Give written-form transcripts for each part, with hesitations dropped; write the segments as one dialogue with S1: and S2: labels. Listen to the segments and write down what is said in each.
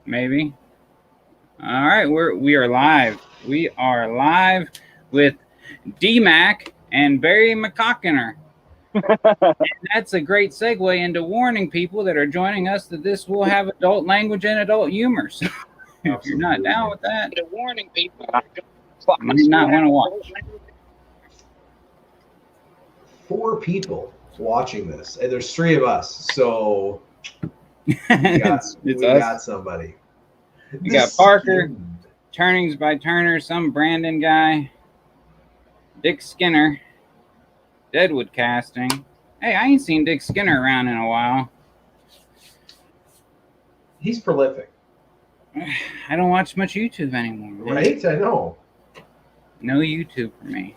S1: Maybe. All right, we are live. We are live with D-Mac and Barry McCockiner. And that's a great segue into warning people that are joining us that this will have adult language and adult humor. So if you're not down with that,
S2: warning people,
S1: you do not want to watch.
S3: 4 people watching this, and there's 3 of us, so we
S1: it's
S3: got somebody.
S1: We got Parker, Turnings by Turner, some Brandon guy, Dick Skinner, Deadwood Casting. Hey, I ain't seen Dick Skinner around in a while.
S3: He's prolific.
S1: I don't watch much YouTube anymore. Man.
S3: Right? I know.
S1: No YouTube for me.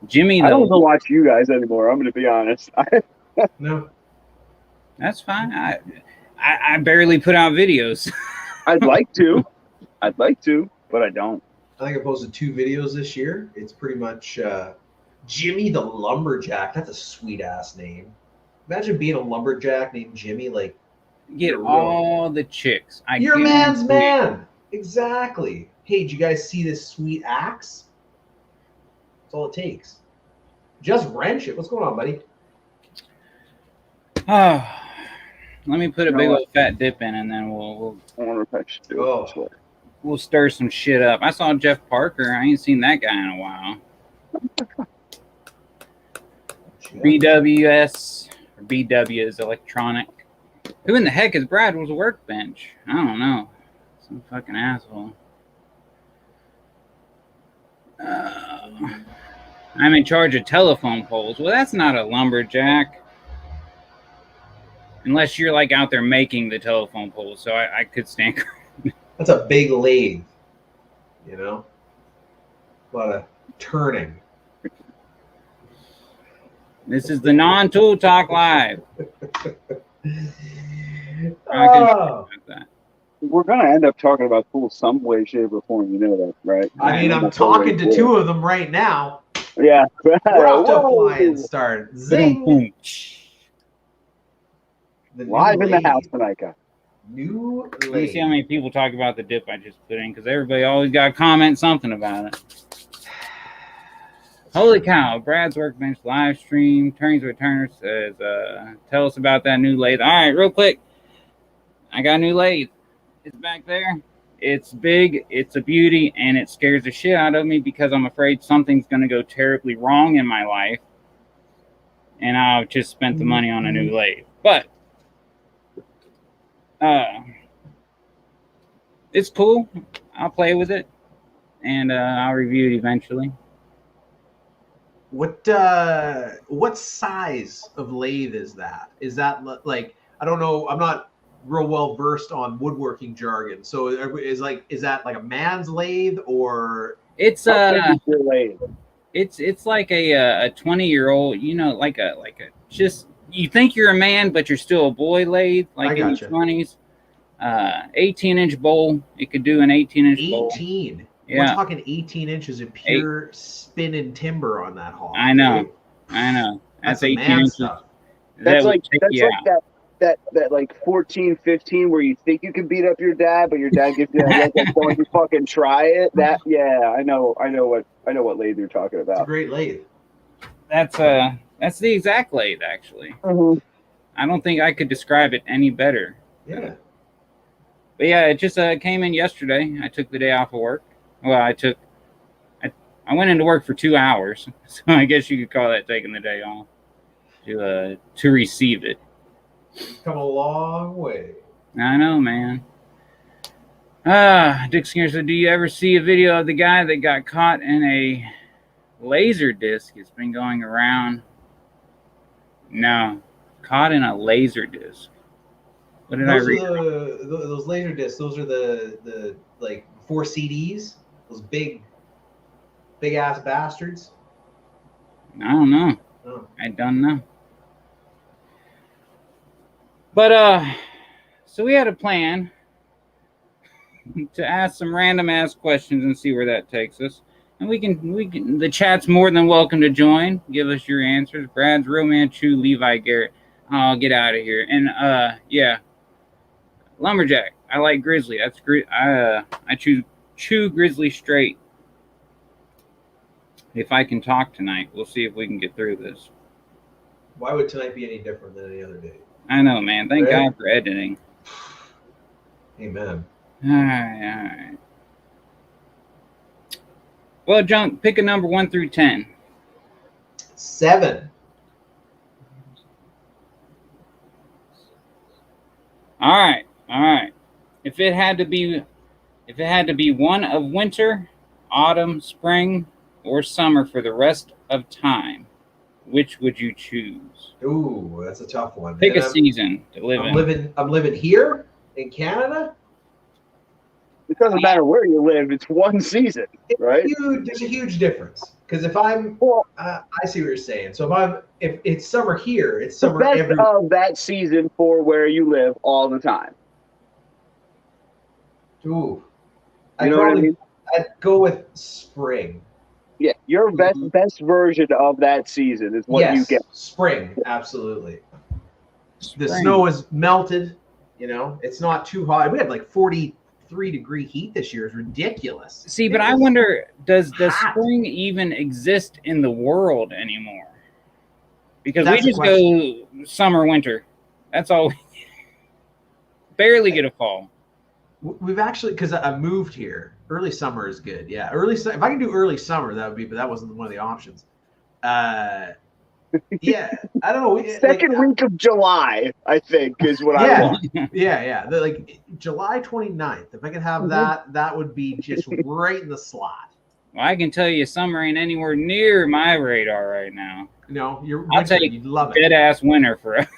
S1: Jimmy,
S4: I don't even watch you guys anymore. I'm going to be honest.
S3: No.
S1: That's fine. I barely put out videos.
S4: I'd like to, but I don't.
S3: I think I posted 2 videos this year. It's pretty much Jimmy the Lumberjack. That's a sweet ass name. Imagine being a lumberjack named Jimmy. Like,
S1: get all the chicks.
S3: Your man's man. Exactly. Hey, did you guys see this sweet axe? That's all it takes. Just wrench it. What's going on, buddy?
S1: Oh, let me put a big old fat dip in, and then we'll stir some shit up. I saw Jeff Parker. I ain't seen that guy in a while. BWS or BW is electronic. Who in the heck is Brad's Workbench? I don't know. Some fucking asshole. I'm in charge of telephone poles. Well, that's not a lumberjack. Unless you're like out there making the telephone poles. So I could stand.
S3: That's a big lathe. You know? A lot of turning.
S1: This is the non-tool talk live.
S4: We're going to end up talking about tools some way, shape, or form. You know that, right?
S3: I mean, I'm talking to 2 of them right now.
S4: Yeah.
S3: We're off to a flying start. Zing.
S4: Live in the house tonight, guys.
S3: New lathe.
S1: Let me see how many people talk about the dip I just put in, because everybody always got to comment something about it. Holy cow, Brad's Workbench live stream. Turnings with Turner says, tell us about that new lathe. All right, real quick. I got a new lathe. It's back there. It's big, it's a beauty, and it scares the shit out of me because I'm afraid something's going to go terribly wrong in my life. And I've just spent the money on a new lathe. But it's cool. I'll play with it, and I'll review it eventually.
S3: What size of lathe is that? Is that like, I don't know, I'm not real well versed on woodworking jargon. So is that like a man's lathe, or
S1: it's it's like a 20-year-old, you know, like a just, you think you're a man but you're still a boy lathe, like in your 20s. 18-inch bowl. It could do an 18-inch bowl.
S3: 18.
S1: Yeah.
S3: We're talking 18 inches of pure spin and timber on that haul.
S1: I know. That's 18 inches.
S4: Stuff. That's like that like 14, 15 where you think you can beat up your dad, but your dad gives you that look like, why don't you fucking try it? That, yeah, I know what lathe you're talking about.
S3: It's a great lathe.
S1: That's the exact lathe, actually.
S4: Mm-hmm.
S1: I don't think I could describe it any better.
S3: Yeah.
S1: But yeah, it just came in yesterday. I took the day off of work. Well, I went into work for 2 hours, so I guess you could call that taking the day off to receive it.
S3: Come a long way.
S1: I know, man. Dick Skinner said, do you ever see a video of the guy that got caught in a laser disc? It's been going around. No. Caught in a laser disc. What did I read?
S3: Those laser discs, those are the like 4 CDs. Those big ass bastards.
S1: I don't know.
S3: Oh.
S1: I don't know. But so we had a plan to ask some random ass questions and see where that takes us. And we can the chat's more than welcome to join. Give us your answers. Brad's Real Man Chew, Levi Garrett. Oh, get out of here. And yeah. Lumberjack. I like grizzly. I chew grizzly straight. If I can talk tonight, we'll see if we can get through this.
S3: Why would tonight be any different than any other day?
S1: I know, man. Thank God for editing.
S3: Amen.
S1: All right. Well, John, pick a number 1 through 10.
S3: 7.
S1: All right. If it had to be one of winter, autumn, spring, or summer for the rest of time, which would you choose?
S3: Ooh, that's a tough one.
S1: Pick a season to live in.
S3: I'm living here in Canada.
S4: It doesn't matter where you live; it's one season, right?
S3: There's a huge difference because if I'm, I see what you're saying. So if it's summer here, it's summer every
S4: of that season for where you live all the time.
S3: Ooh,
S4: You know what I mean?
S3: I'd go with spring.
S4: Yeah, your best version of that season is what you get.
S3: Spring, absolutely.
S1: Spring.
S3: The snow is melted. You know, it's not too hot. We had like 43-degree heat this year. It's ridiculous.
S1: See, but I wonder, does spring even exist in the world anymore? Because we just go summer, winter. That's all. Barely get a fall.
S3: We've actually, because I moved here. Early summer is good. Yeah, if I can do early summer, that would be. But that wasn't one of the options. Yeah, I don't know.
S4: Second week of July, I think, is what I want.
S3: Yeah. Like July 29th. If I could have that would be just right in the slot.
S1: Well, I can tell you, summer ain't anywhere near my radar right now.
S3: No,
S1: I'll tell you,
S3: you'd love it.
S1: Dead ass winter forever.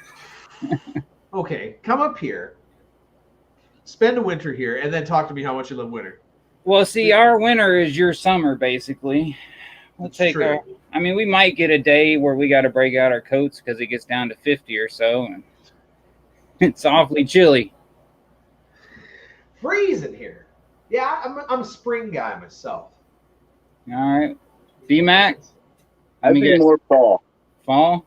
S3: Okay, come up here, spend a winter here, and then talk to me how much you love winter.
S1: Well, see, our winter is your summer, basically. I mean, we might get a day where we got to break out our coats because it gets down to 50 or so, and it's awfully chilly.
S3: Freezing here. Yeah, I'm a spring guy myself.
S1: All right, B-Mac.
S4: I'd be more fall.
S1: Fall,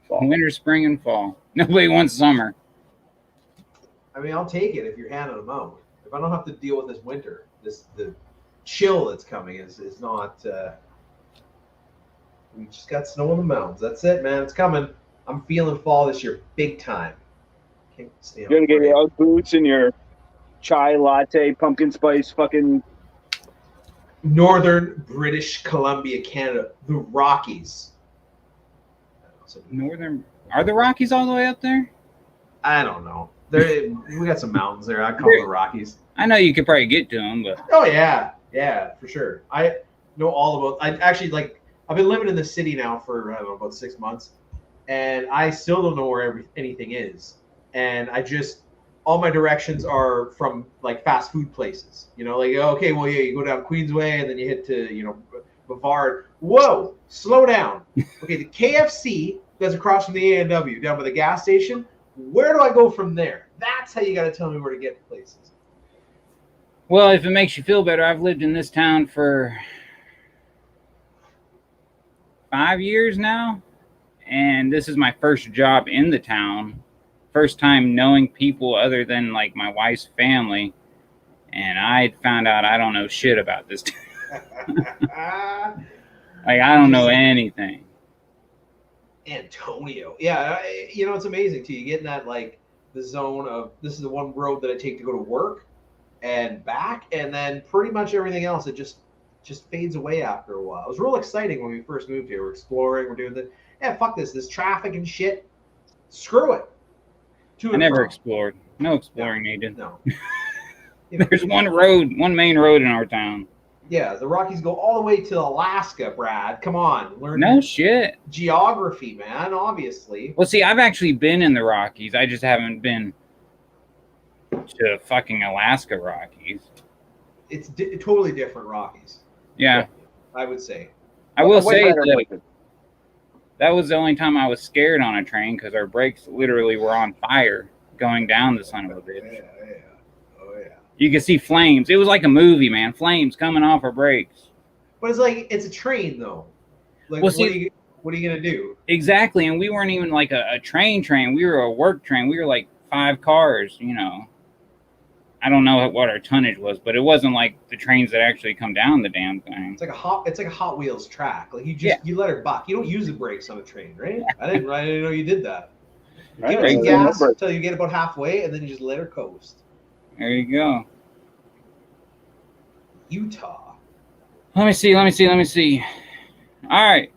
S1: winter, spring, and fall. Nobody wants summer.
S3: I mean, I'll take it if you're handing them out. If I don't have to deal with this winter, the chill that's coming is not. We just got snow on the mountains. That's it, man. It's coming. I'm feeling fall this year big time. Can't stay
S4: You're gonna get your Ugg boots and your chai latte, pumpkin spice, fucking.
S3: Northern British Columbia, Canada, the Rockies.
S1: Are the Rockies all the way up there?
S3: I don't know. We got some mountains there. I call them the Rockies.
S1: I know you could probably get to them, but
S3: oh yeah, for sure. I know all about. I've been living in the city now for I don't know about 6 months, and I still don't know where anything is. And all my directions are from like fast food places. You know, like okay, well yeah, you go down Queensway and then you hit to Bavard. Whoa, slow down. Okay, the KFC that's across from the A&W down by the gas station. Where do I go from there? That's how you got to tell me where to get to places.
S1: Well, if it makes you feel better, I've lived in this town for 5 years now, and this is my first job in the town. First time knowing people other than like my wife's family, and I found out I don't know shit about this town. Like I don't know anything.
S3: Antonio. Yeah, it's amazing too. You get in that like the zone of this is the one road that I take to go to work and back, and then pretty much everything else it just fades away after a while. It was real exciting when we first moved here. We're exploring, we're doing this. Yeah, fuck this traffic and shit. Screw it.
S1: I never explored. No exploring needed.
S3: No.
S1: There's one main road in our town.
S3: Yeah, the Rockies go all the way to Alaska, Brad. Come on. Learn
S1: no shit.
S3: Geography, man, obviously.
S1: Well, see, I've actually been in the Rockies. I just haven't been to fucking Alaska Rockies.
S3: It's totally different Rockies.
S1: Yeah.
S3: I would say.
S1: I will say that was the only time I was scared on a train because our brakes literally were on fire going down the son of a bitch.
S3: Yeah. Oh, yeah.
S1: You could see flames. It was like a movie, man. Flames coming off our brakes.
S3: But it's a train, though. Like, what are you going to do?
S1: Exactly. And we weren't even like a train. We were a work train. We were like 5 cars, I don't know what our tonnage was, but it wasn't like the trains that actually come down the damn thing.
S3: It's like a Hot Wheels track. Like you let her buck. You don't use the brakes on a train, right? I didn't know you did that. You give her some gas until you get about halfway, and then you just let her coast.
S1: There you go.
S3: Utah.
S1: Let me see. All right.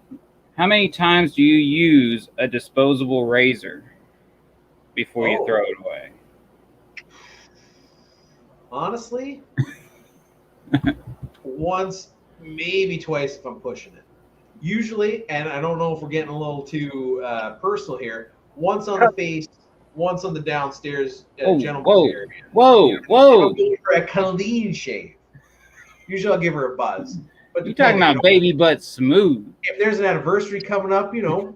S1: How many times do you use a disposable razor before you throw it away?
S3: Honestly, once, maybe twice if I'm pushing it. Usually, and I don't know if we're getting a little too personal here, once on the face, once on the downstairs gentleman's area.
S1: Whoa.
S3: I'll give her a clean shave. Usually I'll give her a buzz. But
S1: you're talking about baby butt smooth.
S3: If there's an anniversary coming up,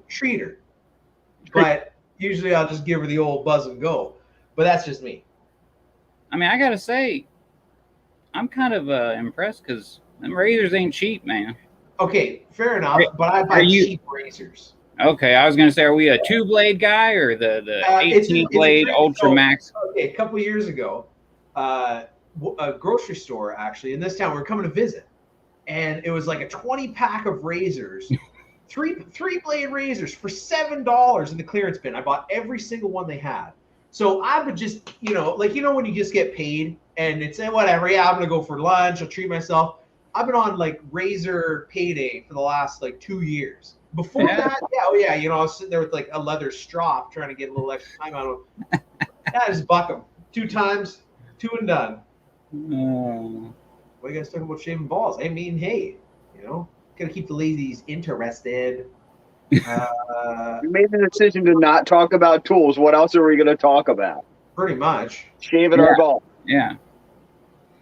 S3: treat her. But usually I'll just give her the old buzz and go. But that's just me.
S1: I mean, I gotta say, I'm kind of impressed because them razors ain't cheap, man.
S3: Okay, fair enough. But I buy cheap razors.
S1: Okay, I was gonna say, are we a 2-blade guy or the 18-blade Ultra Max?
S3: Okay, a couple years ago, a grocery store actually in this town, we were coming to visit, and it was like a 20-pack of razors, three-blade razors for $7 in the clearance bin. I bought every single one they had. So I would just, when you just get paid and it's whatever, I'm going to go for lunch, I'll treat myself. I've been on like razor payday for the last 2 years. Before that, I was sitting there with like a leather strop trying to get a little extra time out of them. I just buck them 2 times, 2 and done. What are you guys talking about shaving balls? I mean, hey, gotta keep the ladies interested.
S4: We made the decision to not talk about tools. What else are we going to talk about?
S3: Pretty much.
S4: Shaving our ball.
S1: Yeah.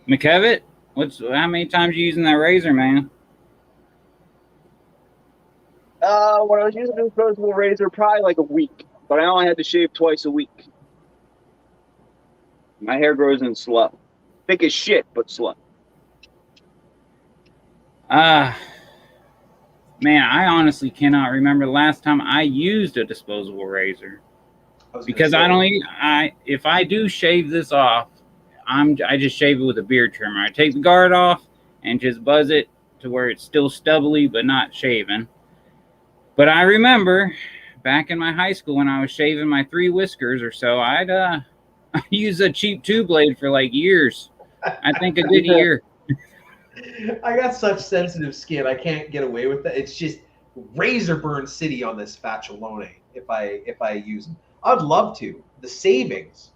S1: McKevitt, how many times you using that razor, man?
S4: When I was using a disposable razor, probably like a week. But I only had to shave twice a week. My hair grows in slow. Thick as shit, but slow.
S1: Man, I honestly cannot remember the last time I used a disposable razor because if I do shave this off, I just shave it with a beard trimmer. I take the guard off and just buzz it to where it's still stubbly but not shaven. But I remember back in my high school when I was shaving my 3 whiskers or so, I'd use a cheap 2-blade for like years. I think a good year.
S3: I got such sensitive skin. I can't get away with that. It's just razor burn city on this Facciolone if I use them. I'd love to. The savings.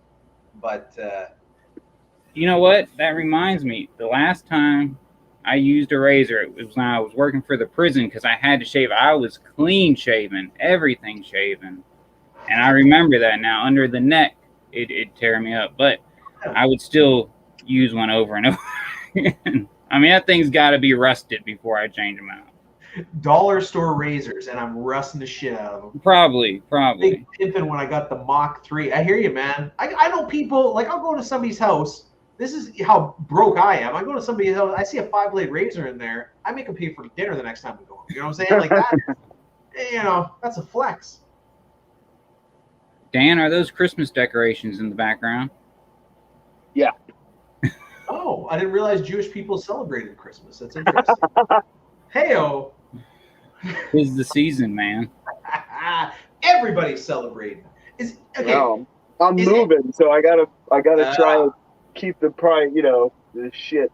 S3: But
S1: you know what? That reminds me. The last time I used a razor, it was when I was working for the prison because I had to shave. I was clean shaven, everything shaven. And I remember that now. Under the neck, it'd tear me up. But I would still use one over and over again. I mean, that thing's got to be rusted before I change them out.
S3: Dollar store razors, and I'm rusting the shit out of them.
S1: Probably.
S3: Big pimping when I got the Mach 3. I hear you, man. I know people, like I'll go to somebody's house. This is how broke I am. I go to somebody's house. I see a 5-blade razor in there. I make them pay for dinner the next time we go. You know what I'm saying? Like that. That's a flex.
S1: Dan, are those Christmas decorations in the background?
S4: Yeah.
S3: Oh, I didn't realize Jewish people celebrated Christmas. That's interesting. Hey-o.
S1: It's the season, man.
S3: Everybody's celebrating.
S4: No, I'm moving, so I gotta try and keep the pride, the shit.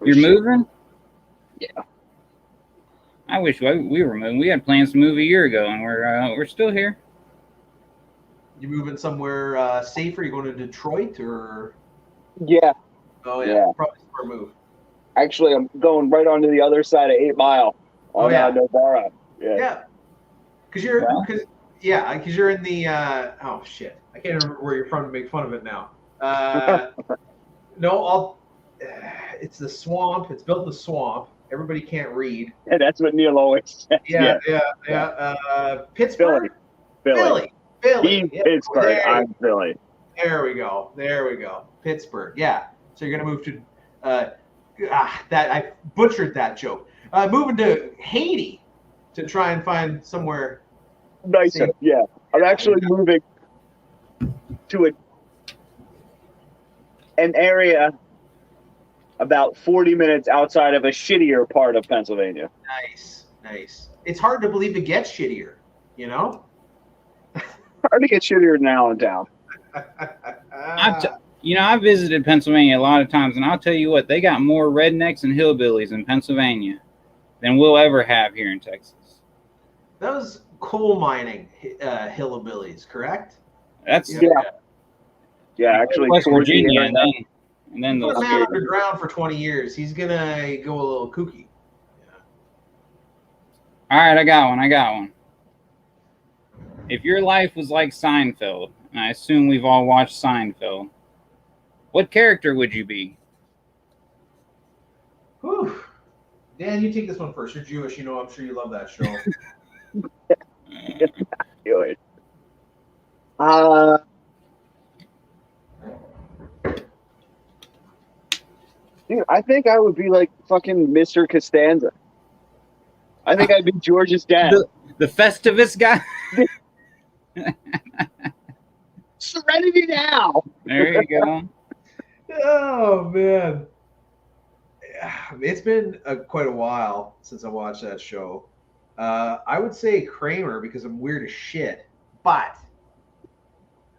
S1: You're moving?
S4: Yeah.
S1: I wish we were moving. We had plans to move a year ago, and we're still here.
S3: You moving somewhere safer? You going to Detroit or?
S4: Yeah.
S3: Oh yeah. Probably a smart move.
S4: Actually, I'm going right onto the other side of 8 Mile on Novara. Yeah. Because you're in the oh shit, I can't remember where you're from to make fun of it now. It's the swamp. It's built in the swamp. Everybody can't read. And that's what Neil always says.
S3: Yeah. Pittsburgh. Philly.
S4: He's Pittsburgh. I'm Philly.
S3: There we go. Pittsburgh. Yeah. So you're gonna move to that I butchered that joke. Moving to Haiti to try and find somewhere
S4: nicer. Safe. Yeah. I'm actually moving to an area about 40 minutes outside of a shittier part of Pennsylvania.
S3: Nice. It's hard to believe it gets shittier, you know?
S4: Hard to get shittier than Allentown.
S1: I visited Pennsylvania a lot of times, and I'll tell you what, they got more rednecks and hillbillies in Pennsylvania than we'll ever have here in Texas.
S3: Those coal mining hillbillies, correct?
S1: That's
S4: actually
S1: West Virginia, and then
S3: put
S1: those.
S3: a man underground for 20 years, he's gonna go a little kooky. Yeah.
S1: All right, I got one. If your life was like Seinfeld, and I assume we've all watched Seinfeld, what character would you be?
S3: Whew. Dan, you take this one first. You're Jewish, I'm sure you love that show.
S4: Dude, I think I would be like fucking Mr. Costanza. I think I'd be George's dad.
S1: The Festivus guy?
S4: Serenity now.
S1: There you go.
S3: Oh, man. It's been quite a while since I watched that show. I would say Kramer because I'm weird as shit. But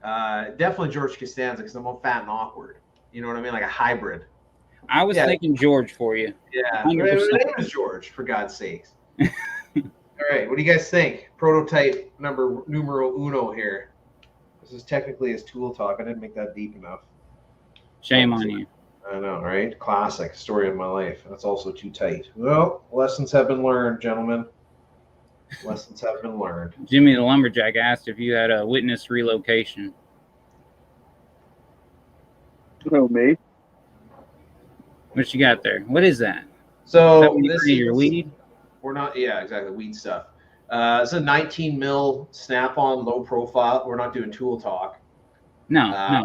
S3: definitely George Costanza because I'm all fat and awkward. You know what I mean? Like a hybrid.
S1: I was thinking George for you.
S3: Yeah, my name is George, for God's sakes. All right, what do you guys think? Prototype numero uno here. This is technically his tool talk. I didn't make that deep enough.
S1: Shame on you.
S3: I know, right? Classic story of my life. That's also too tight. Well, lessons have been learned, gentlemen. Lessons have been learned.
S1: Jimmy the Lumberjack asked if you had a witness relocation.
S4: Oh, me?
S1: What you got there? What is that?
S3: So
S1: this is your weed?
S3: We're not, yeah, exactly, weed stuff. It's a 19 mil snap-on, low profile. We're not doing tool talk.
S1: No.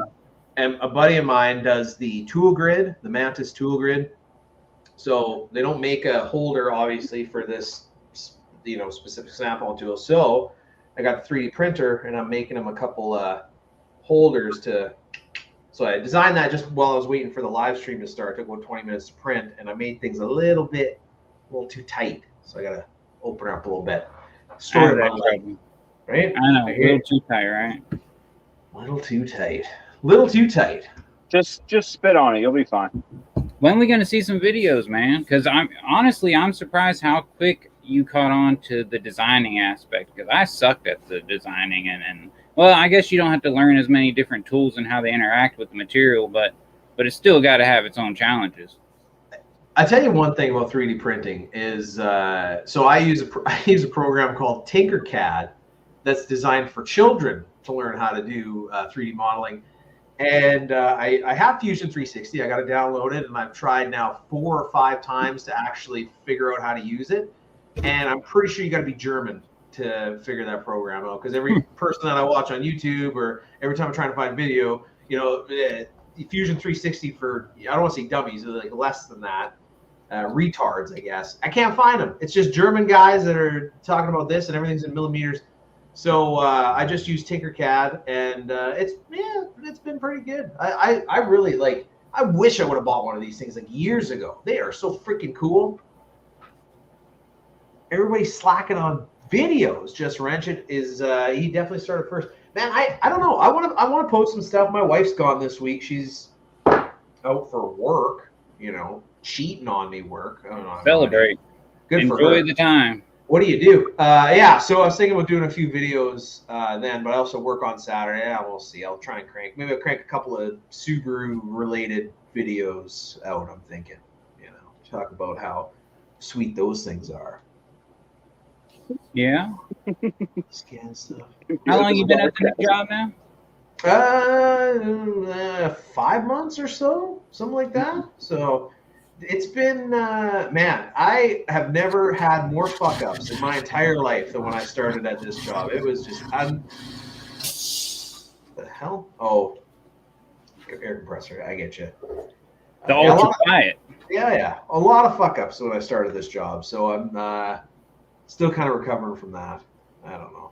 S3: And a buddy of mine does the tool grid, the Mantis tool grid. So they don't make a holder, obviously, for this, specific snap-on tool. So I got the 3D printer, and I'm making them a couple holders to. So I designed that just while I was waiting for the live stream to start. It took about 20 minutes to print, and I made things a little too tight. So I got to open up a little bit. Story of my life, right?
S1: I know, a little too tight, right?
S3: Little too tight. Little too tight.
S4: Just spit on it. You'll be fine.
S1: When are we going to see some videos, man? Because I'm surprised how quick you caught on to the designing aspect. Because I sucked at the designing and well, I guess you don't have to learn as many different tools and how they interact with the material, but it's still got to have its own challenges.
S3: I tell you one thing about 3D printing is so I use a program called Tinkercad that's designed for children to learn how to do 3D modeling. And I have Fusion 360. I got to download it, and I've tried now 4 or 5 times to actually figure out how to use it. And I'm pretty sure you got to be German to figure that program out, because every person that I watch on YouTube or every time I'm trying to find video, Fusion 360 for, I don't want to say dummies, like less than that, retards, I guess. I can't find them. It's just German guys that are talking about this, and everything's in millimeters. So I just use Tinkercad, and it's been pretty good. I really I wish I would have bought one of these things like years ago. They are so freaking cool. Everybody's slacking on videos. Just Wrenchit is he definitely started first. Man, I don't know. I want to post some stuff. My wife's gone this week. She's out for work, cheating on me work. I don't know.
S1: Celebrate.
S3: Good for her.
S1: Enjoy the time.
S3: What do? So I was thinking about doing a few videos then, but I also work on Saturday. Yeah, we'll see. I'll try and maybe I'll crank a couple of Subaru related videos out, I'm thinking. Talk about how sweet those things are.
S1: Yeah.
S3: Scan stuff.
S1: How long you been at the new job now?
S3: 5 months or so, something like that. So it's been, man, I have never had more fuck ups in my entire life than when I started at this job. It was just, the hell? Oh, air compressor. I get you.
S1: The ultra quiet.
S3: Yeah. A lot of fuck ups when I started this job. So I'm still kind of recovering from that. I don't know.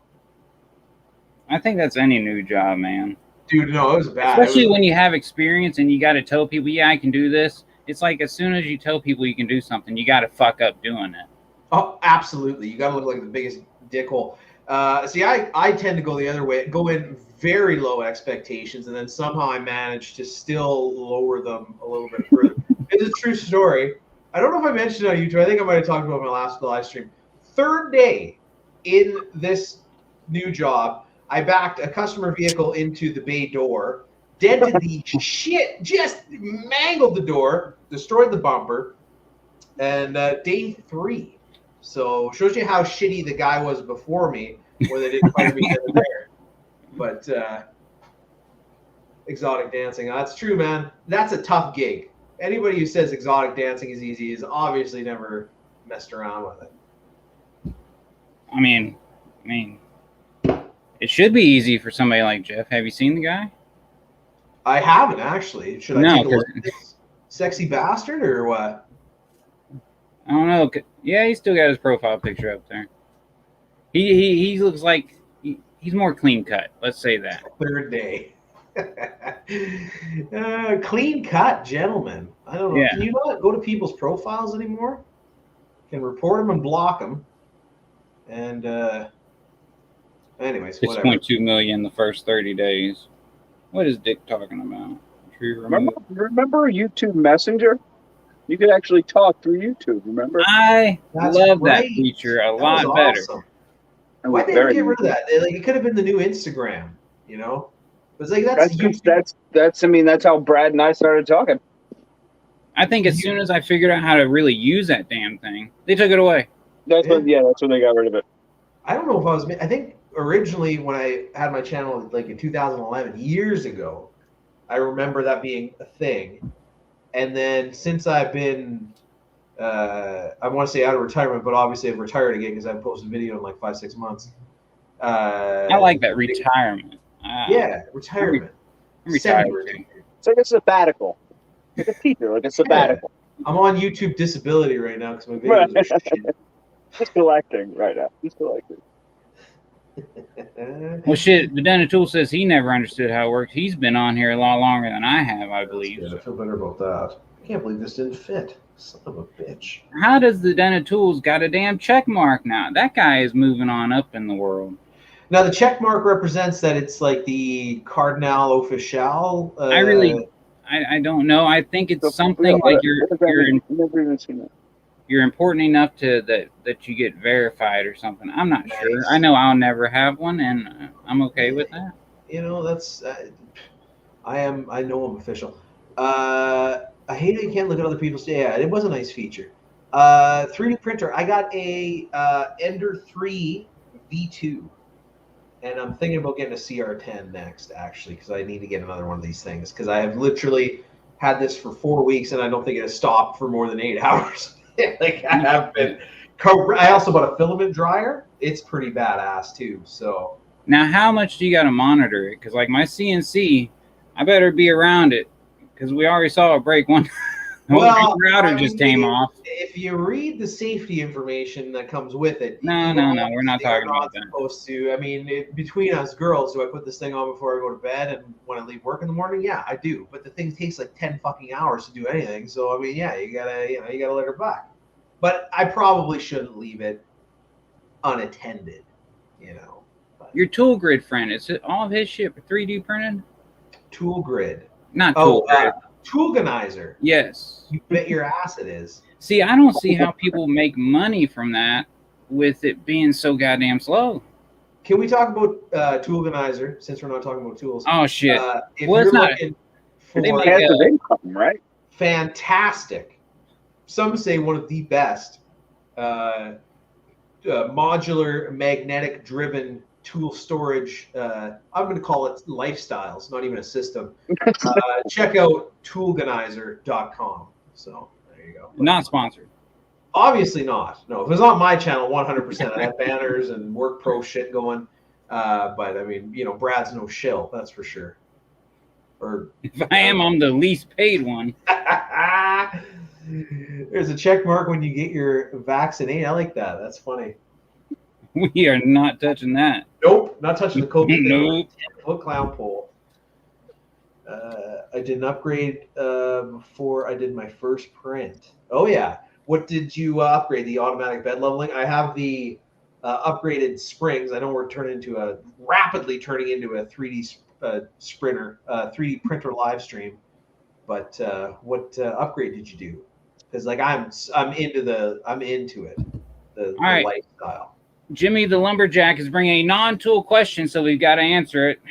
S1: I think that's any new job, man.
S3: Dude, no, it was bad.
S1: Especially when you have experience and you got to tell people, yeah, I can do this. It's like as soon as you tell people you can do something, you got to fuck up doing it.
S3: Oh, absolutely. You got to look like the biggest dickhole. See, I tend to go the other way, go in very low expectations, and then somehow I manage to still lower them a little bit further. It's a true story. I don't know if I mentioned it on YouTube. I think I might have talked about my last live stream. Third day in this new job, I backed a customer vehicle into the bay door, dented the shit, just mangled the door, destroyed the bumper, and day 3. So shows you how shitty the guy was before me, where they didn't fire me there. But exotic dancing, that's true, man. That's a tough gig. Anybody who says exotic dancing is easy is obviously never messed around with it.
S1: I mean, it should be easy for somebody like Jeff. Have you seen the guy?
S3: I haven't actually. Should I
S1: No,
S3: take a look at this sexy bastard or what?
S1: I don't know. Yeah, he's still got his profile picture up there. He looks like he's more clean cut. Let's say that.
S3: Third day. Clean cut, gentlemen. I don't know.
S1: Yeah.
S3: Can you not go to people's profiles anymore? You can report them and block them. And anyways, whatever.
S1: 6.2 million the first 30 days. What is Dick talking about?
S4: Remember YouTube Messenger? You could actually talk through YouTube, remember?
S1: I
S3: That's
S1: love
S3: right.
S1: that feature a
S3: That
S1: lot
S3: was
S1: better.
S3: awesome. Why did they get rid of that? It could have been the new Instagram, you know? It was like
S4: that's how Brad and I started talking.
S1: I think as soon as I figured out how to really use that damn thing, they took it away.
S4: That's when they got rid of it.
S3: I don't know if I think originally when I had my channel like in 2011, years ago, I remember that being a thing. And then since I've been, I want to say out of retirement, but obviously I've retired again because I haven't posted a video in like 5-6 months.
S1: I like that retirement.
S3: Yeah, retirement.
S1: I'm retired.
S4: It's like a sabbatical. Like a teacher, like a sabbatical.
S3: Yeah. I'm on YouTube disability right now because my videos are shit.
S4: Just collecting right now. Just collecting.
S1: Well, shit, the Denna Tool says he never understood how it worked. He's been on here a lot longer than I have, I believe.
S3: I feel better about that. I can't believe this didn't fit. Son of a bitch.
S1: How does the Denna Tools got a damn check mark now? That guy is moving on up in the world.
S3: Now, the check mark represents that it's like the Cardinal Official.
S1: I don't know. I think it's something like you're important enough to that you get verified or something. I'm not sure. I know I'll never have one, and I'm okay with that.
S3: You know, that's I know I'm official. I hate that you can't look at other people's. Yeah, it was a nice feature. 3D printer. I got a Ender 3 V2, and I'm thinking about getting a CR10 next, actually, because I need to get another one of these things because I have literally had this for 4 weeks, and I don't think it has stopped for more than 8 hours. Like I have been. I also bought a filament dryer. It's pretty badass too. So
S1: now, how much do you got to monitor it? Because like my CNC, I better be around it because we already saw it break one. Well, the router just came off.
S3: If you read the safety information that comes with it,
S1: no, we're not talking about that.
S3: Supposed to. I mean, between us girls, do I put this thing on before I go to bed and when I leave work in the morning? Yeah, I do. But the thing takes like 10 fucking hours to do anything. So I mean, yeah, you gotta let her back. But I probably shouldn't leave it unattended, you know. But
S1: your tool grid friend, is it all of his shit 3D printed?
S3: Tool grid.
S1: Not tool grid.
S3: Toolganizer.
S1: Yes.
S3: You bet your ass it is.
S1: See, I don't see how people make money from that with it being so goddamn slow.
S3: Can we talk about Toolganizer since we're not talking about tools?
S1: Oh shit!
S3: If you're looking for
S4: passive income, right?
S3: Fantastic. Some say one of the best modular magnetic-driven tool storage. I'm going to call it lifestyles, not even a system. Check out toolganizer.com. So there you go.
S1: Not sponsored.
S3: Obviously not. No, if it was on my channel, 100%. I'd have banners and work pro shit going. But I mean, you know, Brad's no shill, that's for sure. Or
S1: if I am, I'm the least paid one.
S3: There's a check mark when you get your vaccine. I like that. That's funny.
S1: We are not touching that.
S3: Nope, not touching the COVID.
S1: Nope.
S3: 10-foot clown pole. I did an upgrade before I did my first print. Oh yeah. What did you upgrade? The automatic bed leveling. I have the upgraded springs. I know we're rapidly turning into a 3D sprinter, 3D printer live stream. But what upgrade did you do? Because like I'm into it, the
S1: right.
S3: lifestyle.
S1: Jimmy the Lumberjack is bringing a non-tool question, so we've got to answer it.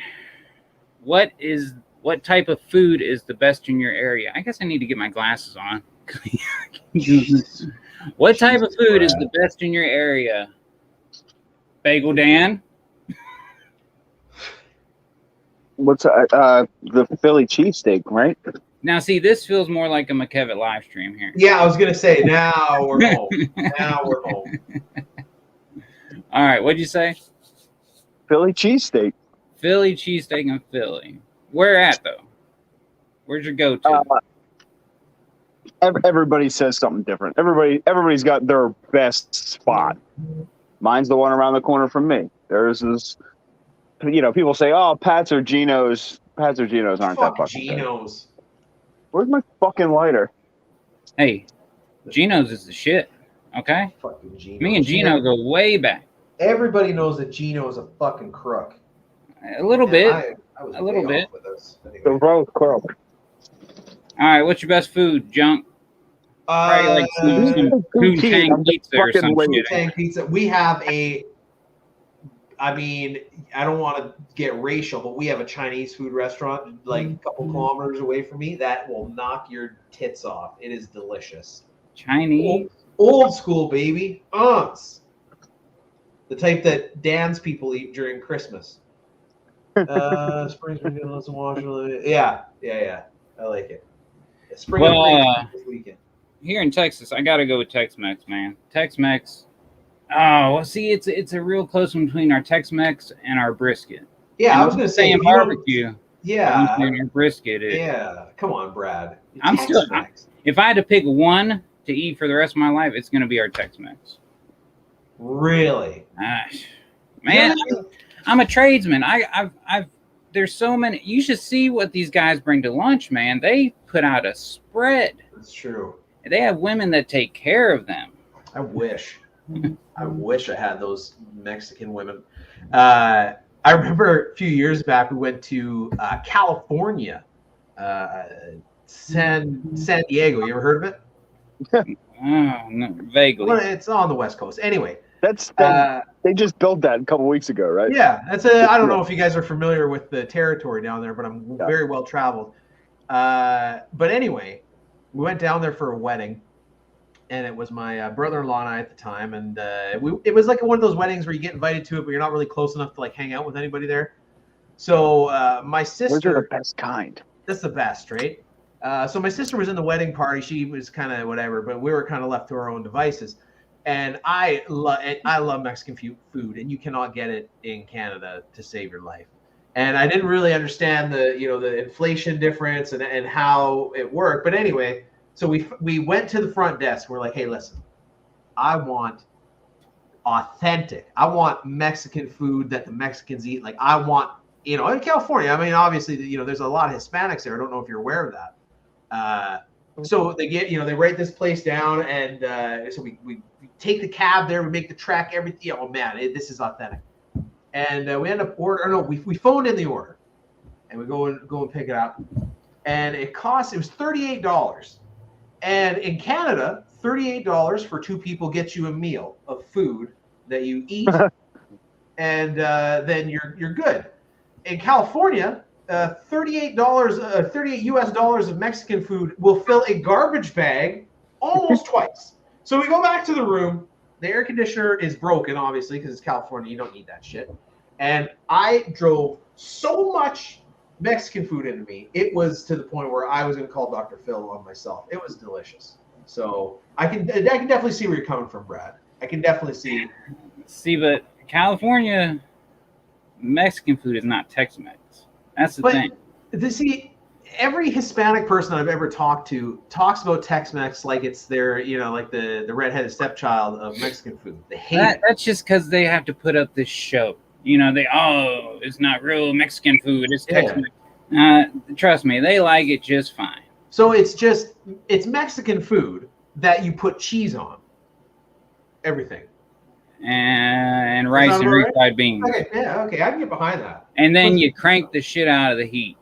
S1: What type of food is the best in your area? I guess I need to get my glasses on. What type of food is the best in your area? Bagel Dan?
S4: What's the Philly cheesesteak, right?
S1: Now, see, this feels more like a McKevitt live stream here.
S3: Yeah, I was gonna say. Now we're home. Now we're home.
S1: All right, what'd you say?
S4: Philly cheesesteak.
S1: Philly cheesesteak in Philly. Where at though? Where's your go-to?
S4: Everybody says something different. Everybody's got their best spot. Mine's the one around the corner from me. There's this, people say, "Oh, Pat's or Geno's." Pat's or Geno's aren't that fucking
S3: Geno's.
S4: Good. Where's my fucking lighter?
S1: Hey, Geno's is the shit. Okay.
S3: Fucking Geno's.
S1: Me and Gino go way back.
S3: Everybody knows that Gino is a fucking crook.
S1: A little bit.
S3: I was
S1: a little bit.
S3: with us. Anyway.
S4: The road crook.
S1: All right, what's your best food, Junk? Probably like some Poontang pizza or some shit.
S3: Poontang pizza. We have I don't want to get racial, but we have a Chinese food restaurant like a couple kilometers away from me that will knock your tits off. It is delicious.
S1: Chinese?
S3: Old school, baby. Aunts. The type that Dan's people eat during Christmas. Spring lots of water. Yeah. I like it. Spring this weekend.
S1: Here in Texas, I gotta go with Tex-Mex, man. Tex-Mex. Oh, well, see, it's a real close one between our Tex-Mex and our brisket.
S3: Yeah, I was gonna say
S1: barbecue.
S3: Yeah.
S1: Our brisket.
S3: Yeah. Come on, Brad.
S1: If I had to pick one to eat for the rest of my life, it's gonna be our Tex-Mex.
S3: Really?
S1: Man, I'm a tradesman. There's so many. You should see what these guys bring to lunch, man. They put out a spread.
S3: That's true.
S1: They have women that take care of them.
S3: I wish I had those Mexican women. I remember a few years back we went to California, San Diego. You ever heard of it?
S1: No, vaguely.
S3: Well, it's on the West Coast. Anyway,
S4: they just built that a couple weeks ago, right?
S3: Yeah, I don't know if you guys are familiar with the territory down there, but I'm very well traveled. But anyway, we went down there for a wedding, and it was my brother-in-law and I at the time, and it was like one of those weddings where you get invited to it, but you're not really close enough to like hang out with anybody there. So my sister,
S4: those are the best kind.
S3: That's the best, right? So my sister was in the wedding party. She was kind of whatever, but we were kind of left to our own devices. And I love Mexican food, and you cannot get it in Canada to save your life. And I didn't really understand the inflation difference and how it worked. But anyway, so we went to the front desk. We're like, hey, listen, I want authentic. I want Mexican food that the Mexicans eat. Like I want, in California. I mean, obviously, there's a lot of Hispanics there. I don't know if you're aware of that. So they get, they write this place down, and so we take the cab there, we make the trek, everything. Oh man, this is authentic. And we end up we phoned in the order, and we go and pick it up, and it was $38. And in Canada, $38 for two people gets you a meal of food that you eat, and then you're good. In California, $38 US of Mexican food will fill a garbage bag almost twice. So we go back to the room. The air conditioner is broken, obviously, because it's California. You don't need that shit. And I drove so much Mexican food into me. It was to the point where I was going to call Dr. Phil on myself. It was delicious. So I can definitely see where you're coming from, Brad. I can definitely see.
S1: See, but California Mexican food is not Tex-Mex. That's the thing.
S3: See, every Hispanic person I've ever talked to talks about Tex-Mex like it's their, like the redheaded stepchild of Mexican food. They hate it.
S1: That's just because they have to put up this show. It's not real Mexican food. It's Tex-Mex. Trust me, they like it just fine.
S3: So it's Mexican food that you put cheese on. Everything.
S1: And rice and refried beans.
S3: Okay, yeah, okay, I can get behind that.
S1: And then you crank the shit out of the heat.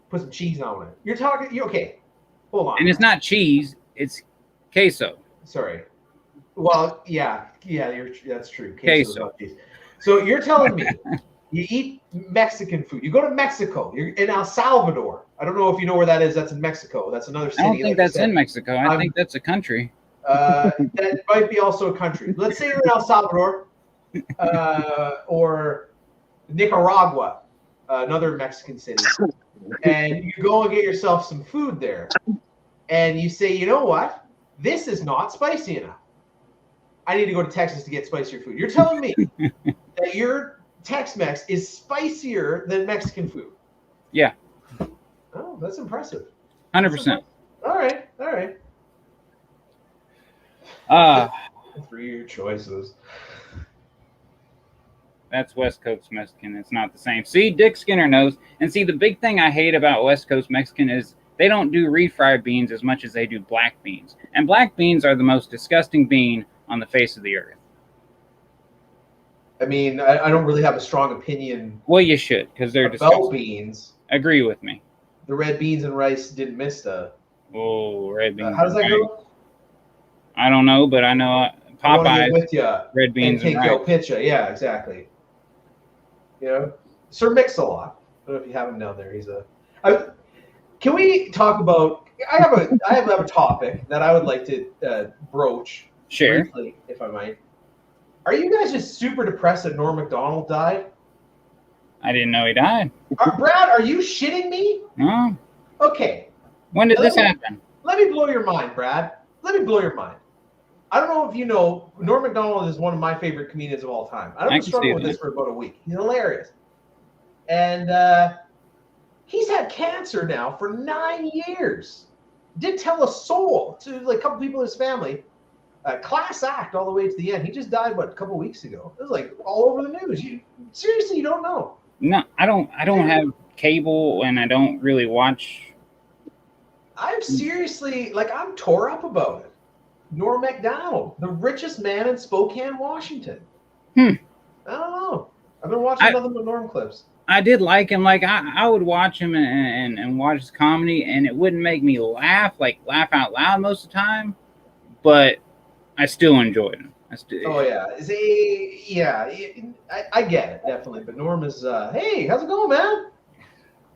S3: Put some cheese on it. You're talking, okay, hold on.
S1: And it's not cheese, it's queso.
S3: Sorry. Well, yeah, that's true.
S1: Queso.
S3: So you're telling me you eat Mexican food. You go to Mexico. You're in El Salvador. I don't know if you know where that is. That's in Mexico. That's another city.
S1: I don't think that's in Mexico. I think that's a country.
S3: That might be also a country. Let's say you're in El Salvador or Nicaragua, another Mexican city, and you go and get yourself some food there, and you say, you know what? This is not spicy enough. I need to go to Texas to get spicier food. You're telling me that your Tex-Mex is spicier than Mexican food?
S1: Yeah.
S3: Oh, that's impressive.
S1: 100%.
S3: All right. Three of your choices.
S1: That's West Coast Mexican. It's not the same. See, Dick Skinner knows. And see, the big thing I hate about West Coast Mexican is they don't do refried beans as much as they do black beans. And black beans are the most disgusting bean on the face of the earth.
S3: I mean, I don't really have a strong opinion.
S1: Well, you should, because they're disgusting.
S3: Beans.
S1: Agree with me.
S3: The red beans and rice didn't miss the.
S1: Oh, red beans.
S3: How does that go?
S1: I don't know, but I know Popeyes.
S3: With you,
S1: red beans and rice.
S3: Picture. Yeah, exactly. You know, Sir Mix-a-Lot. I don't know if you have him down there. He's a. Can we talk about? I have a topic that I would like to broach.
S1: Sure.
S3: Briefly, if I might. Are you guys just super depressed that Norm Macdonald died?
S1: I didn't know he died.
S3: Brad, are you shitting me?
S1: No.
S3: Okay.
S1: When did this happen?
S3: Let me blow your mind, Brad. Let me blow your mind. I don't know if you know, Norm Macdonald is one of my favorite comedians of all time. I've been struggling with this for about a week. He's hilarious. And he's had cancer now for 9 years. Didn't tell a soul to like a couple people in his family. Class act all the way to the end. He just died, a couple weeks ago. It was like all over the news. You don't know?
S1: No, I don't have cable, and I don't really watch.
S3: I'm seriously, I'm tore up about it. Norm Macdonald, the richest man in Spokane, Washington. I don't know. I've been watching nothing but Norm clips.
S1: I did like him. I would watch him and watch his comedy, and it wouldn't make me laugh out loud most of the time, but I still enjoyed him.
S3: Oh yeah, I get it definitely. But Norm is, hey, how's it going, man?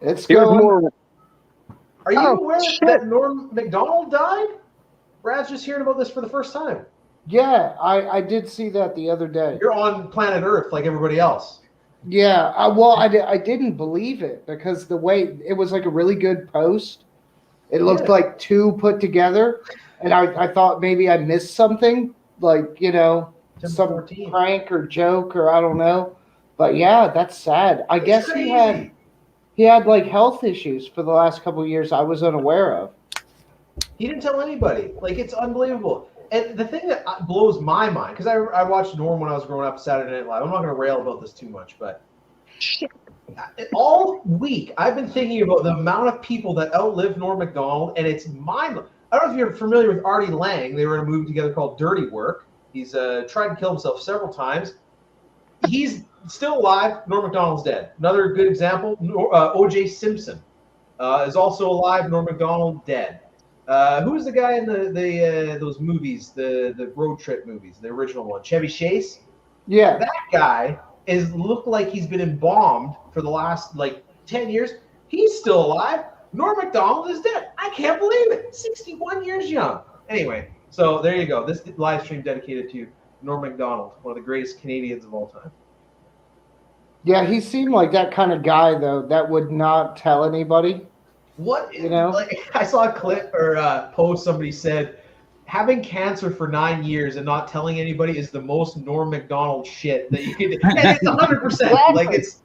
S4: It's going.
S3: Are you aware that Norm Macdonald died? Brad's just hearing about this for the first time.
S2: Yeah, I did see that the other day.
S3: You're on planet Earth like everybody else.
S2: Yeah, I didn't believe it because the way it was like a really good post. It looked like two put together, and I thought maybe I missed something, some prank or joke or I don't know. But yeah, that's sad. I guess
S3: crazy.
S2: he had like health issues for the last couple of years I was unaware of.
S3: He didn't tell anybody. It's unbelievable. And the thing that blows my mind, because I watched Norm when I was growing up, Saturday Night Live. I'm not going to rail about this too much, but all week I've been thinking about the amount of people that outlive Norm Macdonald, and it's mind-blowing. I don't know if you're familiar with Artie Lang. They were in a movie together called Dirty Work. He's tried to kill himself several times. He's still alive. Norm Macdonald's dead. Another good example, O.J. Simpson is also alive. Norm Macdonald dead. Who was the guy in the those movies, the road trip movies, the original one, Chevy Chase?
S2: Yeah.
S3: That guy looked like he's been embalmed for the last 10 years. He's still alive. Norm Macdonald is dead. I can't believe it. 61 years young. Anyway, so there you go. This live stream dedicated to Norm Macdonald, one of the greatest Canadians of all time.
S2: Yeah, he seemed like that kind of guy though that would not tell anybody.
S3: What I saw a clip or a post. Somebody said having cancer for 9 years and not telling anybody is the most Norm Macdonald shit that you can. And it's 100%. It's.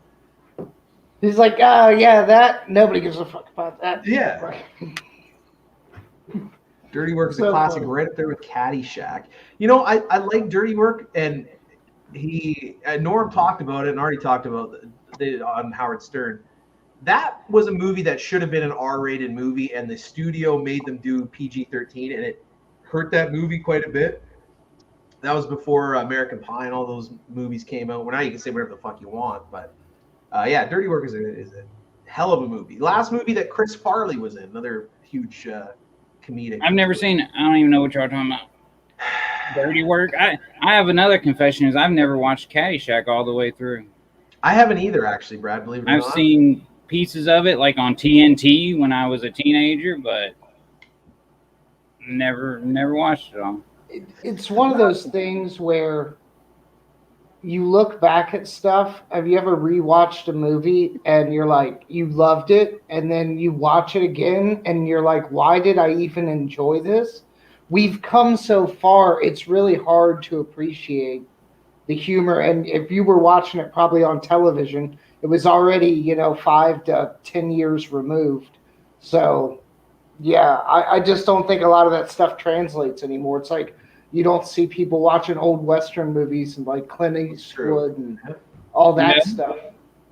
S2: He's like, oh yeah, that nobody gives a fuck about that.
S3: Yeah. Dirty Work is a classic, right up there with Caddyshack. I like Dirty Work, and Norm talked about it, and already talked about it on Howard Stern. that was a movie that should have been an R-rated movie, and the studio made them do PG-13, and it hurt that movie quite a bit. That was before American Pie and all those movies came out. Well, now you can say whatever the fuck you want, but yeah, Dirty Work is a hell of a movie. Last movie that Chris Farley was in, another huge comedic.
S1: I've never seen it. I don't even know what y'all talking about. Dirty Work. I have another confession: is I've never watched Caddyshack all the way through.
S3: I haven't either, actually, Brad. Believe it or not.
S1: I've seen pieces of it, like on TNT when I was a teenager, but never watched it all.
S2: It's one of those things where you look back at stuff. Have you ever rewatched a movie and you're like, you loved it, and then you watch it again and you're like, why did I even enjoy this? We've come so far, it's really hard to appreciate the humor. And if you were watching it probably on television, it was already, 5 to 10 years removed. So yeah, I just don't think a lot of that stuff translates anymore. It's like you don't see people watching old Western movies and like Clint Eastwood and all that stuff.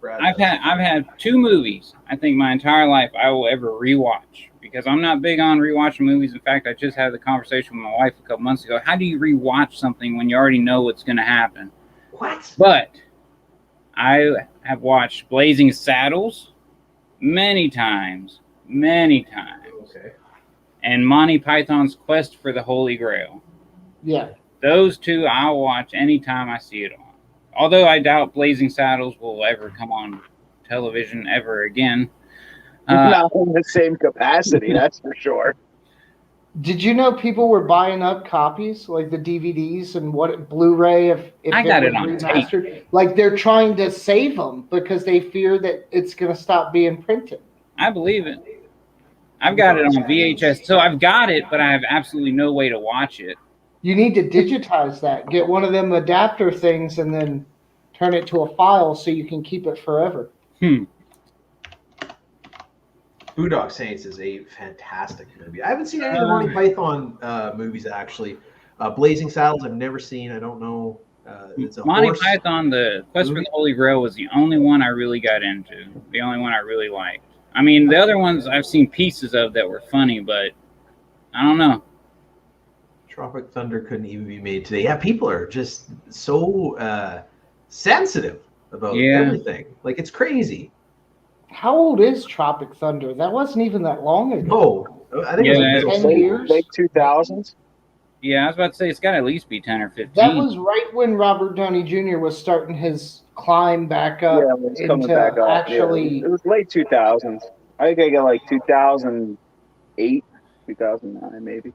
S1: I've had 2 movies, I think, my entire life I will ever rewatch, because I'm not big on rewatching movies. In fact, I just had the conversation with my wife a couple months ago. How do you rewatch something when you already know what's going to happen?
S3: What?
S1: But I have watched Blazing Saddles many times.
S3: Okay.
S1: And Monty Python's Quest for the Holy Grail.
S2: Yeah.
S1: Those 2 I'll watch anytime I see it on. Although I doubt Blazing Saddles will ever come on television ever again.
S4: Not in the same capacity, that's for sure.
S2: Did you know people were buying up copies, like the DVDs and Blu-ray if
S1: I got it
S2: was
S1: on
S2: remastered?
S1: tape.
S2: Like they're trying to save them because they fear that it's going to stop being printed.
S1: I believe it. I've got it on VHS. So I've got it, but I have absolutely no way to watch it.
S2: You need to digitize that. Get one of them adapter things and then turn it to a file so you can keep it forever.
S3: Boondock Saints is a fantastic movie. I haven't seen any of the Monty Python movies, actually. Blazing Saddles I've never seen. I don't know. It's a
S1: Monty
S3: horse
S1: Python, the Quest for the Holy Grail was the only one I really got into. The only one I really liked. I mean, the other ones I've seen pieces of that were funny, but I don't know.
S3: Tropic Thunder couldn't even be made today. Yeah, people are just so sensitive about everything. Like, it's crazy.
S2: How old is Tropic Thunder? That wasn't even that long ago.
S3: Oh, I think it was
S2: 10 years.
S4: Late 2000s.
S1: Yeah, I was about to say it's got to at least be 10 or 15.
S2: That was right when Robert Downey Jr. was starting his climb back up.
S4: Yeah, it's coming back up.
S2: Actually,
S4: it was late 2000s. I think I got like 2008, 2009, maybe.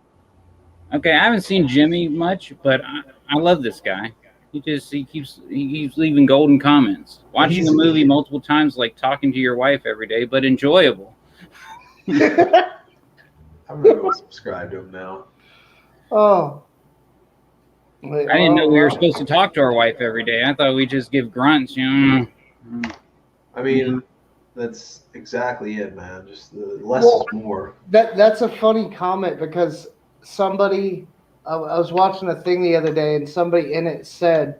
S1: Okay, I haven't seen Jimmy much, but I love this guy. He keeps leaving golden comments. Watching a movie multiple times, like talking to your wife every day, but enjoyable.
S3: I'm gonna go subscribe to him now.
S2: Oh.
S1: I didn't know we were supposed to talk to our wife every day. I thought we'd just give grunts,
S3: I mean, that's exactly it, man. Just the less is more.
S2: That's a funny comment because somebody, I was watching a thing the other day and somebody in it said,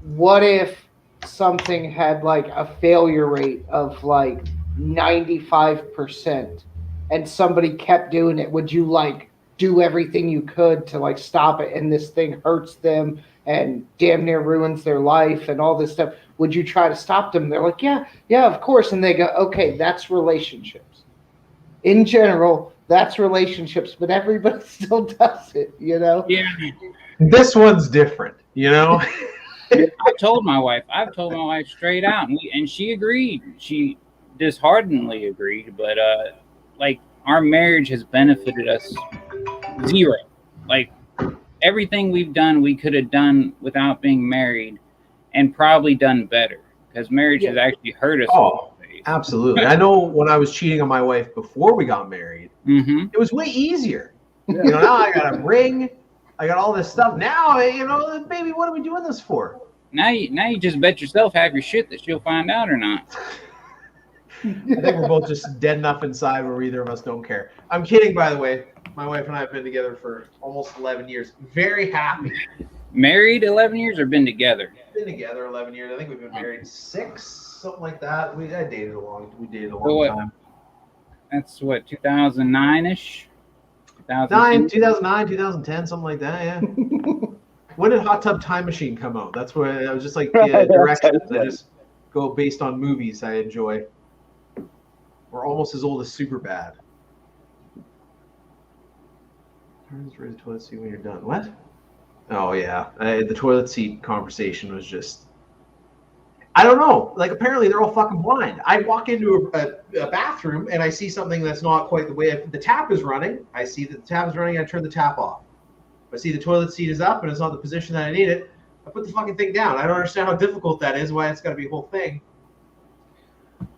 S2: what if something had like a failure rate of like 95% and somebody kept doing it? Would you like do everything you could to like stop it, and this thing hurts them and damn near ruins their life and all this stuff? Would you try to stop them? They're like, yeah, of course. And they go, okay, that's relationships. In general, that's relationships, but everybody still does it,
S1: Yeah.
S3: This one's different,
S1: I've told my wife straight out, and she agreed. She dishearteningly agreed, but like our marriage has benefited us zero. Like everything we've done, we could have done without being married, and probably done better, because marriage has actually hurt us.
S3: Oh, absolutely. I know when I was cheating on my wife before we got married, it was way easier. Now I got a ring, I got all this stuff. Now, baby, what are we doing this for?
S1: Now you just bet yourself half your shit that she'll find out or not.
S3: I think we're both just dead enough inside where either of us don't care. I'm kidding, by the way. My wife and I have been together for almost 11 years. Very happy
S1: Married 11 years or been together?
S3: Been together 11 years. I think we've been married 6, something like that. We dated a long time.
S1: That's what, 2009-ish?
S3: 2009, 2010, something like that, yeah. When did Hot Tub Time Machine come out? That's where I was just like directions. I just go based on movies I enjoy. We're almost as old as Superbad. Turns raise the toilet seat when you're done. What? Oh yeah, the toilet seat conversation was just. I don't know. Like apparently they're all fucking blind. I walk into a bathroom and I see something that's not quite the way the tap is running. I see that the tap is running. I turn the tap off. If I see the toilet seat is up and it's not the position that I need it, I put the fucking thing down. I don't understand how difficult that is. Why it's got to be a whole thing.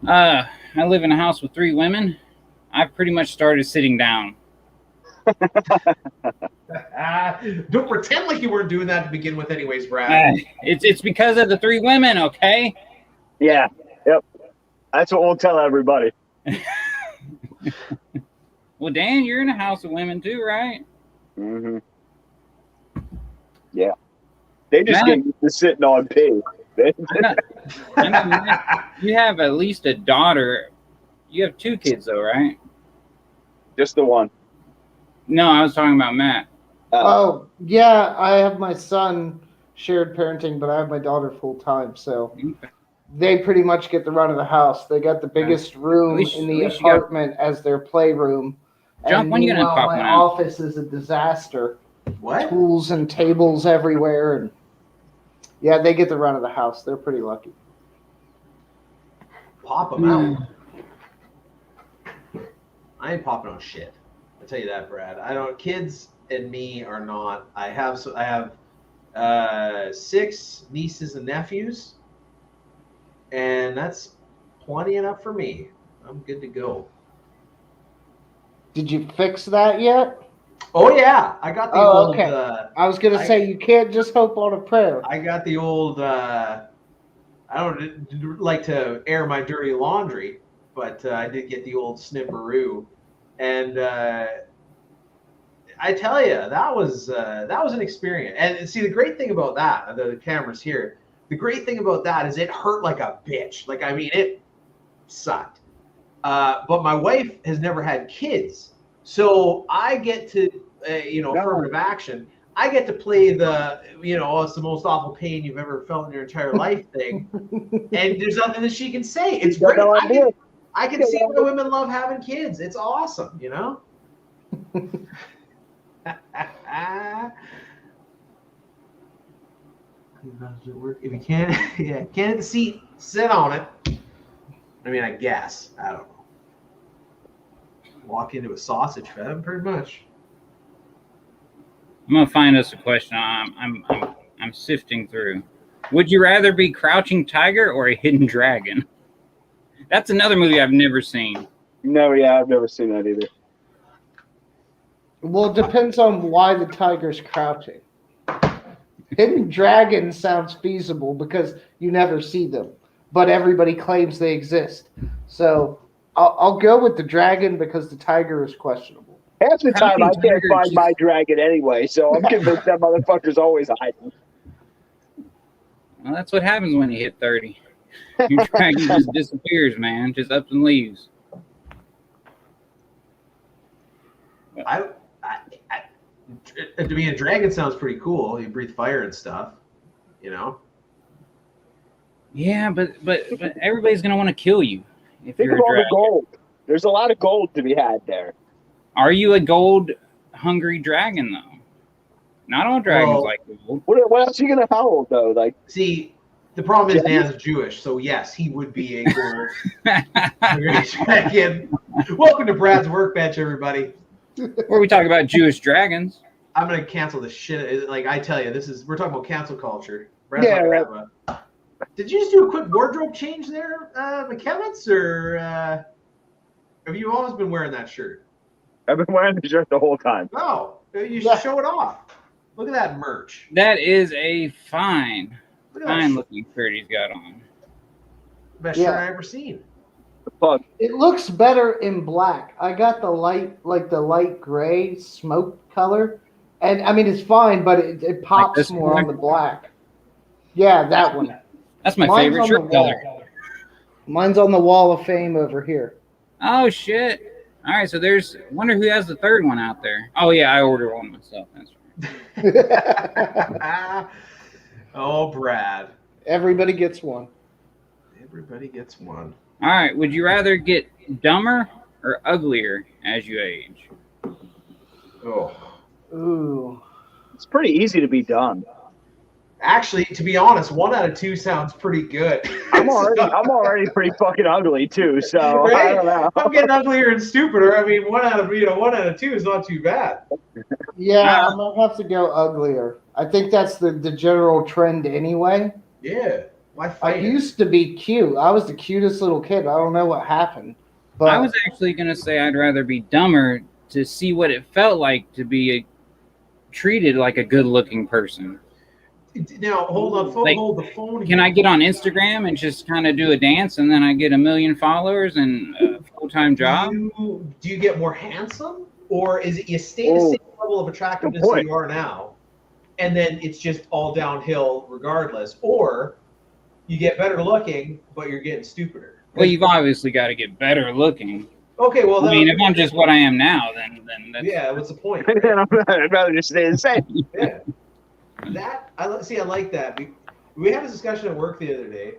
S1: I live in a house with 3 women. I've pretty much started sitting down.
S3: Don't pretend like you weren't doing that to begin with, anyways, Brad.
S1: It's because of the 3 women, okay?
S4: Yeah. Yep. That's what we'll tell everybody.
S1: Well, Dan, you're in a house of women too, right?
S4: Mm-hmm. Yeah. They just get used to sitting on pee.
S1: I mean, you have at least a daughter. You have 2 kids, though, right?
S4: Just the one.
S1: No, I was talking about Matt.
S2: Oh, yeah, I have my son shared parenting, but I have my daughter full time, so they pretty much get the run of the house. They got the biggest room in the apartment as their playroom.
S1: Jump, when you gonna pop
S2: my
S1: one out?
S2: office is a disaster.
S3: What?
S2: Tools and tables everywhere, and yeah, they get the run of the house. They're pretty lucky.
S3: Pop them out. I ain't popping on shit. I tell you that, Brad. I don't. Kids and me are not. I have 6 nieces and nephews, and that's plenty enough for me. I'm good to go.
S2: Did you fix that yet?
S3: Oh yeah, I got the old.
S2: Okay. I was gonna say you can't just hope on a prayer.
S3: I got the old. I don't like to air my dirty laundry, but I did get the old snipperoo, and I tell you that was an experience. And see, the great thing about that, the cameras here, the great thing about that is it hurt like a bitch. Like I mean, it sucked. But my wife has never had kids, so I get to, affirmative action. I get to play the, it's the most awful pain you've ever felt in your entire life thing, and there's nothing that she can say. It's great. I can see why women love having kids. It's awesome, If you can't, can't hit the seat, sit on it. I mean, I guess. I don't know. Walk into a sausage fed, pretty much.
S1: I'm gonna find us a question. I'm sifting through. Would you rather be Crouching Tiger or a Hidden Dragon? That's another movie I've never seen.
S4: No, yeah, I've never seen that either.
S2: Well, it depends on why the tiger's crouching. Hidden Dragon sounds feasible because you never see them, but everybody claims they exist. So I'll go with the dragon because the tiger is questionable.
S4: Half the time I can't find my dragon anyway, so I'm convinced that motherfucker's always hiding.
S1: Well, that's what happens when you hit 30. Your dragon just disappears, man. Just up and leaves.
S3: To me, a dragon sounds pretty cool. You breathe fire and stuff,
S1: Yeah, but everybody's gonna want to kill you if
S4: Think
S1: you're
S4: of
S1: a
S4: all
S1: dragon.
S4: the gold. There's a lot of gold to be had there.
S1: Are you a gold-hungry dragon though? Not all dragons like gold.
S4: What else are you gonna hold though? Like,
S3: see, the problem is Dan's Jewish, so yes, he would be a gold dragon. Welcome to Brad's Workbench, everybody.
S1: Where we talk about Jewish dragons.
S3: I'm gonna cancel this shit. Like I tell you, we're talking about cancel culture. Brad's did you just do a quick wardrobe change there, McKevitz, or have you always been wearing that shirt?
S4: I've been wearing the shirt the whole time.
S3: No, you should show it off. Look at that merch.
S1: That is a fine looking shirt he's got on.
S3: Best shirt I ever seen.
S2: It looks better in black. I got the light gray smoke color, And I mean, it's fine, but it pops
S1: this
S2: more
S1: one?
S2: on the black. Yeah, that one.
S1: That's my
S2: Mine's
S1: favorite
S2: on the
S1: shirt color.
S2: wall. Mine's on the wall of fame over here.
S1: Oh shit! All right, so there's. Wonder who has the third one out there. Oh yeah, I ordered one myself. That's right.
S3: Oh, Brad.
S2: Everybody gets one.
S3: Everybody gets one.
S1: All right, would you rather get dumber or uglier as you age?
S3: Oh.
S2: Ooh.
S4: It's pretty easy to be dumb.
S3: Actually, to be honest, 1 out of 2 sounds pretty good.
S4: I'm already pretty fucking ugly too, so
S3: Right?
S4: I don't know.
S3: I'm getting uglier and stupider. I mean, 1 out of 2 is not too bad.
S2: Yeah, I'm gonna have to go uglier. I think that's the general trend anyway.
S3: Yeah. Why
S2: I
S3: fight it?
S2: used to be cute. I was the cutest little kid. I don't know what happened. But
S1: I was actually gonna say I'd rather be dumber to see what it felt like to be treated like a good-looking person.
S3: Now, hold on.
S1: Like,
S3: Hold the phone here.
S1: Can I get on Instagram and just kind of do a dance and then I get 1 million followers and a full-time job?
S3: Do you get more handsome? Or is it you stay the same level of attractiveness that you are now, and then it's just all downhill regardless? Or you get better looking, but you're getting stupider?
S1: Well, you've obviously got to get better looking.
S3: Okay, well,
S1: I mean, if I'm just what I am now, then that's...
S3: yeah, what's the point?
S4: I'd rather just stay the same.
S3: Yeah. I like that. We had a discussion at work the other day,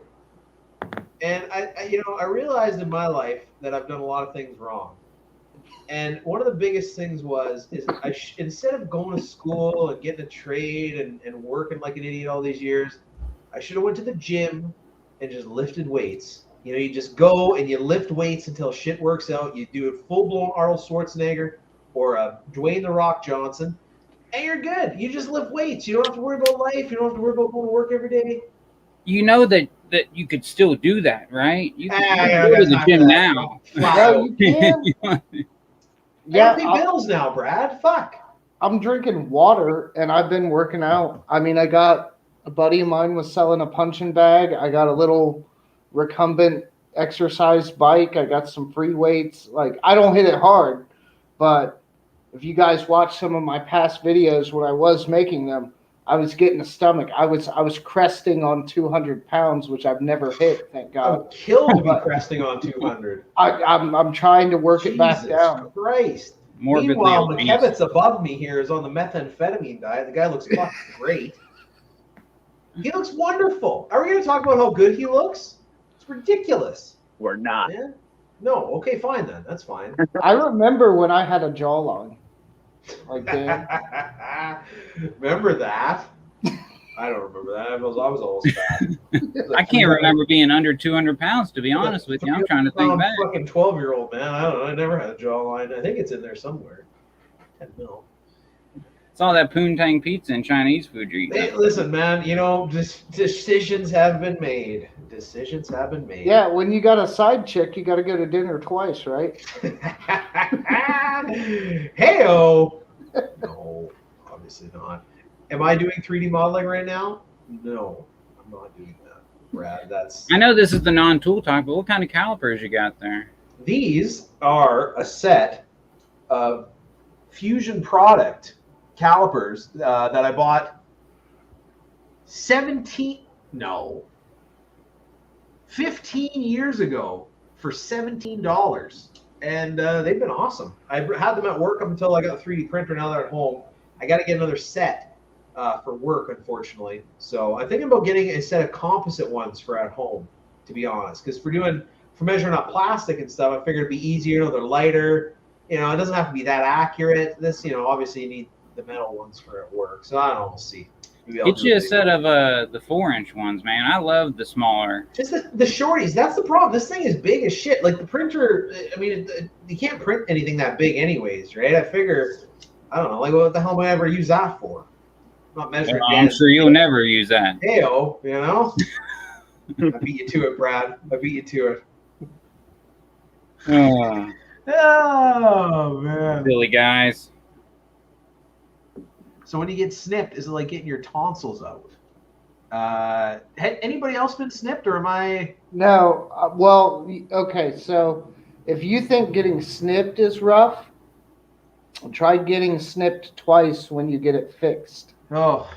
S3: and I realized in my life that I've done a lot of things wrong. And one of the biggest things instead of going to school and getting a trade and working like an idiot all these years, I should have went to the gym and just lifted weights. You just go and you lift weights until shit works out. You do it full-blown Arnold Schwarzenegger or Dwayne The Rock Johnson, and you're good. You just lift weights. You don't have to worry about life. You don't have to worry about going to work every day.
S1: You know that you could still do that, right? You can go to the gym now.
S2: No, you can.
S3: Yeah, pay bills now, Brad. Fuck.
S2: I'm drinking water and I've been working out. I mean, I got a buddy of mine was selling a punching bag. I got a little recumbent exercise bike. I got some free weights. Like, I don't hit it hard, but if you guys watch some of my past videos when I was making them, I was getting a stomach. I was cresting on 200 pounds, which I've never hit, thank God.
S3: I would kill to be cresting on 200.
S2: I'm trying to work it back down.
S3: Christ.
S1: Morbidly
S3: Meanwhile,
S1: obese.
S3: McKevitt's above me here is on the methamphetamine diet. The guy looks fucking great. He looks wonderful. Are we going to talk about how good he looks? It's ridiculous.
S4: We're not.
S3: Yeah? No. Okay, fine then. That's fine.
S2: I remember when I had a jawline. Like Dan.
S3: Remember that? I don't remember that. I was always fat.
S1: I can't remember being under 200 pounds, to be honest with you. I'm trying to think back.
S3: Fucking 12-year-old man. I don't know. I never had a jawline. I think it's in there somewhere. 10 mil.
S1: It's all that poontang pizza and Chinese food you're eating.
S3: Hey, listen, man. Decisions have been made. Decisions have been made.
S2: Yeah, when you got a side chick, you got to go to dinner twice, right?
S3: Hey-o. No, obviously not. Am I doing 3D modeling right now? No, I'm not doing that, Brad.
S1: I know this is the non-tool talk, but what kind of calipers you got there?
S3: These are a set of Fusion product calipers that I bought 15 years ago for $17. And they've been awesome. I had them at work up until I got a 3D printer. Now they're at home. I got to get another set for work, unfortunately. So I'm thinking about getting a set of composite ones for at home, to be honest. Because for measuring up plastic and stuff, I figured it'd be easier. They're lighter. It doesn't have to be that accurate. This, obviously you need the metal ones for at work. So I don't know. We'll see.
S1: Get you a set of the 4-inch ones, man. I love the smaller.
S3: Just the shorties. That's the problem. This thing is big as shit. Like the printer, I mean, you can't print anything that big anyways, right? I figure, I don't know, like what the hell would I ever use that for? I'm not measuring.
S1: I'm sure you'll never use that.
S3: Hey-o, I beat you to it, Brad. I beat you to it. Oh, man.
S1: Silly guys.
S3: So when you get snipped, is it like getting your tonsils out? Had anybody else been snipped, or am I?
S2: No. Well, okay. So if you think getting snipped is rough, Try getting snipped twice when you get it fixed.
S3: Oh,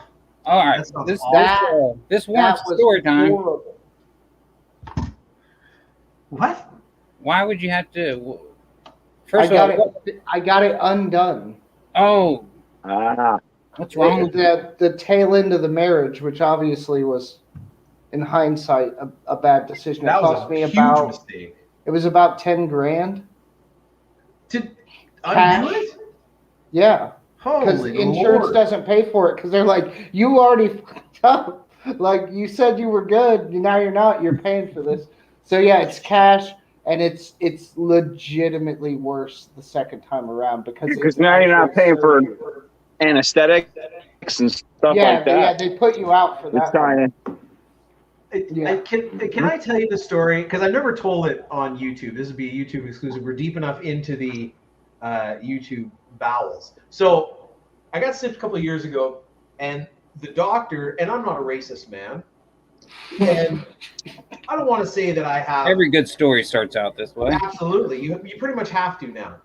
S1: All right,
S3: that sounds
S1: this
S3: awful.
S1: this warrants
S2: That was
S1: story time.
S2: horrible.
S3: What?
S1: Why would you have to?
S2: I
S1: First
S2: got
S1: of all,
S2: it. I got it undone.
S1: oh,
S4: Ah,
S1: what's wrong with
S2: The tail end of the marriage, which obviously was, in hindsight, a bad decision.
S3: That
S2: It
S3: was
S2: cost
S3: a
S2: me
S3: huge
S2: about.
S3: mistake.
S2: It was about 10 grand.
S3: To
S2: Cash.
S3: undo it?
S2: Yeah. Because
S3: Holy
S2: insurance
S3: Lord.
S2: doesn't pay for it because they're like, you already fucked up. Like you said you were good, now you're not. You're paying for this. So yeah, it's cash, and it's legitimately worse the second time around because it's
S4: now you're not
S2: actual
S4: paying for
S2: surgery.
S4: anesthetics and stuff
S2: Yeah,
S4: like that.
S2: they put you out for
S4: It's
S2: that. one.
S4: tiny.
S3: Can I tell you the story? Because I've never told it on YouTube. This would be a YouTube exclusive. We're deep enough into the YouTube bowels. So I got snipped a couple of years ago, and the doctor, and I'm not a racist man, and I don't want to say that I have.
S1: every good story starts out this way?
S3: Absolutely. You pretty much have to now.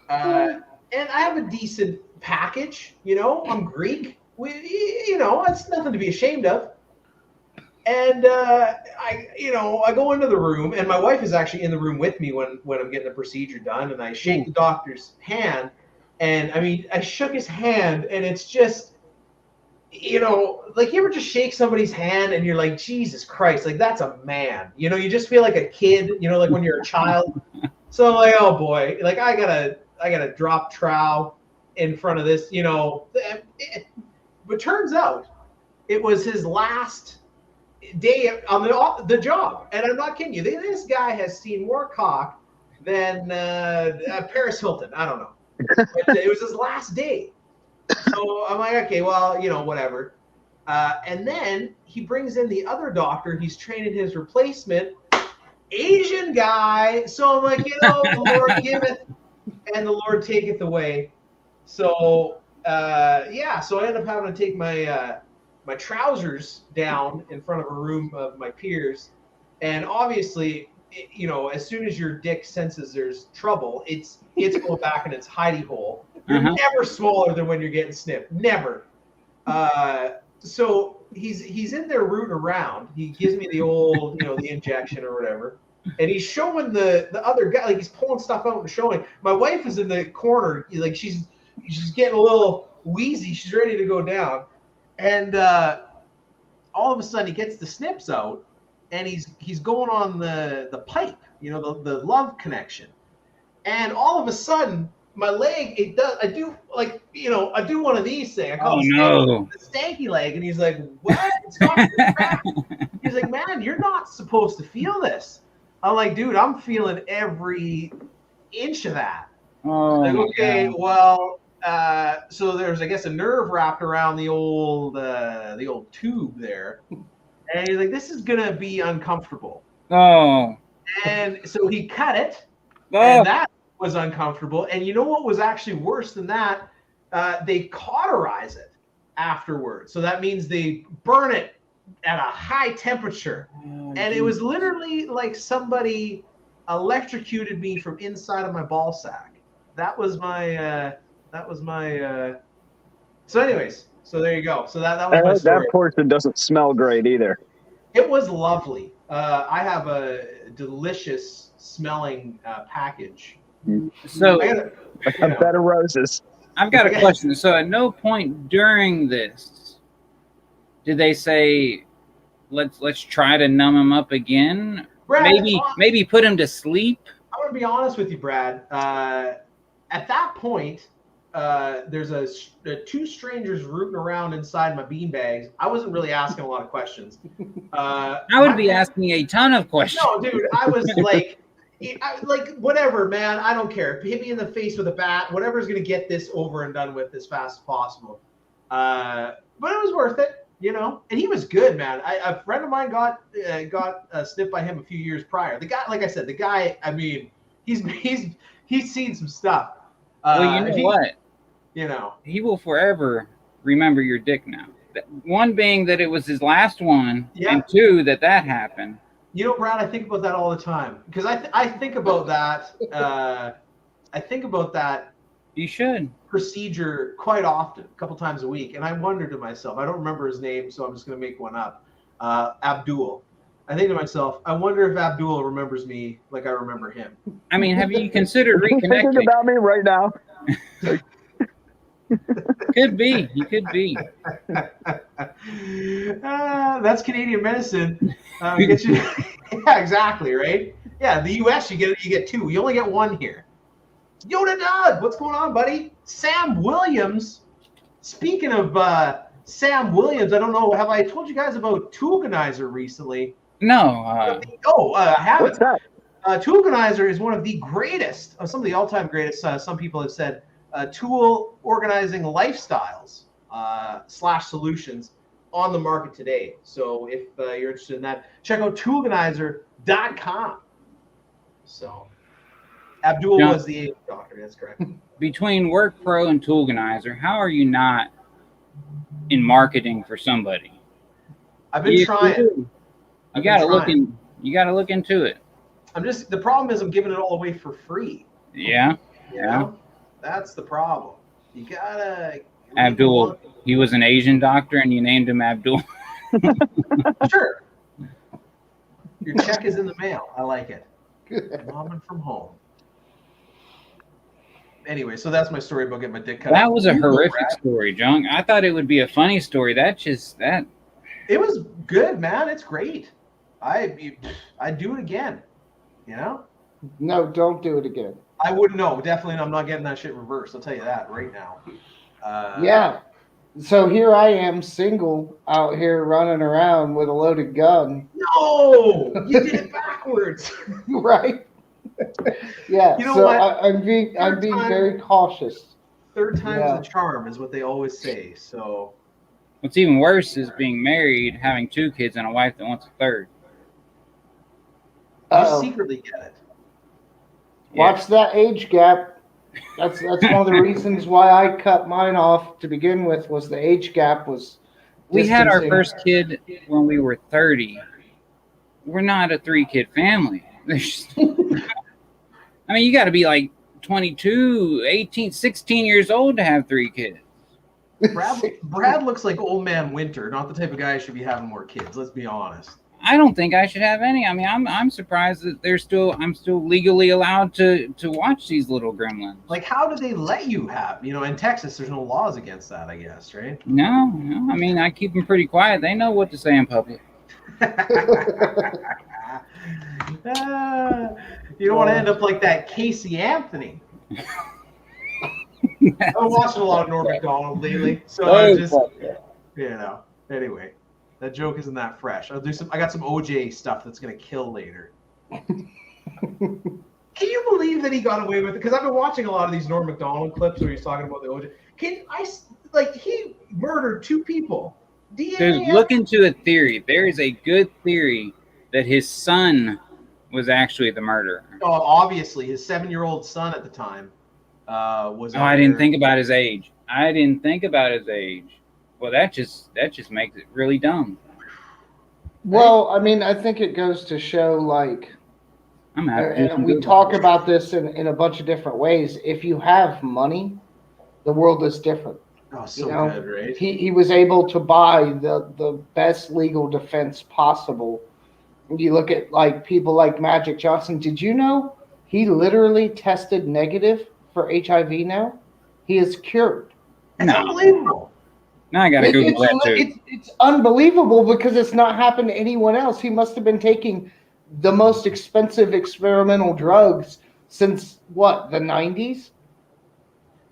S3: And I have a decent package, I'm Greek. It's nothing to be ashamed of. And I go into the room, and my wife is actually in the room with me when I'm getting the procedure done, and I shake the doctor's hand, and I mean, I shook his hand, and it's just, like you ever just shake somebody's hand, and you're like, Jesus Christ, like that's a man, you just feel like a kid, like when you're a child. So I'm like, oh boy, like I gotta drop trowel in front of this, but turns out it was his last day on the job, and I'm not kidding you. This guy has seen more cock than Paris Hilton. I don't know, but it was his last day. So I'm like, okay, well, whatever. And then he brings in the other doctor. He's training his replacement, Asian guy. So I'm like, the Lord giveth and the Lord taketh away. So so I end up having to take my trousers down in front of a room of my peers, and obviously, as soon as your dick senses there's trouble, it's going back in its hidey hole. You're never smaller than when you're getting snipped, never. So he's in there rooting around. He gives me the old, the injection or whatever, and he's showing the other guy, like he's pulling stuff out and showing. My wife is in the corner, like she's getting a little wheezy. She's ready to go down. And all of a sudden, he gets the snips out, and he's going on the pipe, the love connection. And all of a sudden, my leg, I do one of these things. I call it the stanky leg, and he's like, "What? It's not crack." He's like, "Man, you're not supposed to feel this." I'm like, "Dude, I'm feeling every inch of that."
S1: Oh,
S3: like, okay, well. So there's, I guess, a nerve wrapped around the old tube there, and he's like, "This is gonna be uncomfortable."
S1: Oh.
S3: And so he cut it, and that was uncomfortable. And you know what was actually worse than that? They cauterize it afterwards, so that means they burn it at a high temperature, and it was literally like somebody electrocuted me from inside of my ball sack. That was my. So anyways, so there you go. So that was my story.
S4: That portion doesn't smell great either.
S3: It was lovely. I have a delicious smelling package.
S1: So
S4: a bed of roses.
S1: I've got a question. So at no point during this did they say, let's try to numb him up again?
S3: Brad,
S1: maybe put him to sleep?
S3: I'm gonna be honest with you, Brad. At that point, there's two strangers rooting around inside my beanbags. I wasn't really asking a lot of questions.
S1: I would be asking a ton of questions.
S3: No, dude, I was like, whatever, man. I don't care. Hit me in the face with a bat. Whatever's gonna get this over and done with as fast as possible. But it was worth it, And he was good, man. A friend of mine got snipped by him a few years prior. The guy, like I said, I mean, he's seen some stuff.
S1: Well, what?
S3: He
S1: will forever remember your dick now. One being that it was his last one, and two, that happened.
S3: Brad, I think about that all the time because I think about that. I think about that.
S1: You should.
S3: procedure quite often, a couple times a week, and I wonder to myself, I don't remember his name, so I'm just going to make one up. Abdul. I think to myself, I wonder if Abdul remembers me like I remember him.
S1: I mean, have you considered
S4: Thinking
S1: reconnecting?
S4: about me right now.
S1: Could be. You could be.
S3: That's Canadian medicine. Get you, yeah, exactly, right? Yeah, the U.S. you get two. You only get one here. Yoda Doug, what's going on, buddy? Sam Williams. Speaking of Sam Williams, I don't know. Have I told you guys about Toolganizer recently?
S1: No.
S3: I haven't.
S4: What's that?
S3: Toolganizer is one of the greatest, some of the all-time greatest. Some people have said tool organizing lifestyles / solutions on the market today. So if you're interested in that, check out toolganizer.com. So Abdul was the AIDS doctor. That's correct.
S1: Between WorkPro and Toolganizer, how are you not in marketing for somebody?
S3: I've been trying.
S1: You gotta look in. You gotta look into it.
S3: The problem is I'm giving it all away for free.
S1: Yeah.
S3: You know? That's the problem. You gotta.
S1: Abdul. He was an Asian doctor, and you named him Abdul.
S3: Sure. Your check is in the mail. I like it. Momming from home. Anyway, so that's my story about getting my dick cut.
S1: That was a horrific story, Junk. I thought it would be a funny story. It
S3: was good, man. It's great. I'd do it again. You know?
S2: No, don't do it again.
S3: I wouldn't know. Definitely, I'm not getting that shit reversed. I'll tell you that right now.
S2: Yeah. So here I am, single, out here running around with a loaded gun.
S3: No, you did it backwards.
S2: Right. Yeah.
S3: You know
S2: so
S3: what?
S2: I'm being very cautious.
S3: Third time's the charm is what they always say. So.
S1: What's even worse is being married, having 2 kids, and a wife that wants a third.
S3: You secretly get it.
S2: Watch that age gap. That's one of the reasons why I cut mine off to begin with. Was the age gap was.
S1: We had our first kid when we were 30. We're not a 3-kid family. I mean, you got to be like 22, 18, 16 years old to have 3 kids.
S3: Brad looks like old man Winter, not the type of guy who should be having more kids. Let's be honest.
S1: I don't think I should have any. I mean, I'm surprised that I'm still legally allowed to watch these little gremlins.
S3: Like, how do they let you have? In Texas, there's no laws against that, I guess, right?
S1: No. I mean, I keep them pretty quiet. They know what to say in public.
S3: You don't want to end up like that Casey Anthony. I've been watching a lot of Norm Macdonald lately, so I just, anyway. That joke isn't that fresh. I got some OJ stuff that's gonna kill later. Can you believe that he got away with it? Because I've been watching a lot of these Norm Macdonald clips where he's talking about the OJ. He murdered 2 people.
S1: Dude, look into a theory. There is a good theory that his son was actually the murderer.
S3: Oh, obviously, his 7-year-old son at the time was.
S1: Oh, I didn't think about his age. Well, that just makes it really dumb.
S2: Well, I mean, I think it goes to show, like, and we talk about this in a bunch of different ways. If you have money, the world is different.
S3: Oh, so good, right?
S2: He was able to buy the best legal defense possible. You look at, like, people like Magic Johnson. Did you know he literally tested negative for HIV now? He is cured.
S3: That's unbelievable.
S1: Now I gotta Google that too.
S2: It's unbelievable because it's not happened to anyone else. He must have been taking the most expensive experimental drugs since the 90s?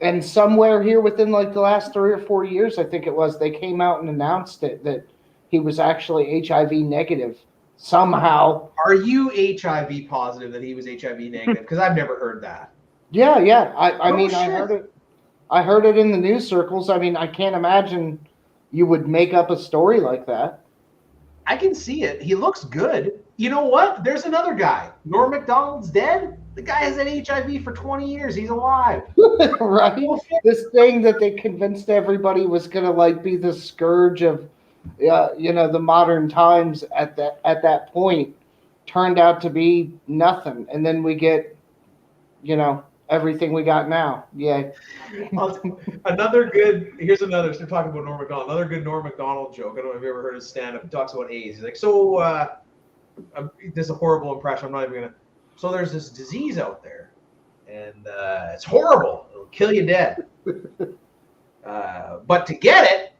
S2: And somewhere here within like the last 3 or 4 years, I think it was, they came out and announced it that he was actually HIV negative somehow.
S3: Are you HIV positive that he was HIV negative? Because I've never heard that.
S2: Yeah. I mean, shit. I heard it in the news circles. I mean, I can't imagine you would make up a story like that.
S3: I can see it. He looks good. You know what? There's another guy. Norm Macdonald's dead. The guy has had HIV for 20 years. He's alive.
S2: Right? This thing that they convinced everybody was going to like be the scourge of, the modern times at that point turned out to be nothing. And then we get, everything we got now. Yeah.
S3: Another good. Here's another. So talking about Norm Macdonald. Another good Norm Macdonald joke. I don't know if you ever heard his stand-up. He talks about AIDS. He's like, so this is a horrible impression. I'm not even gonna. So there's this disease out there, and it's horrible. It'll kill you dead. But to get it,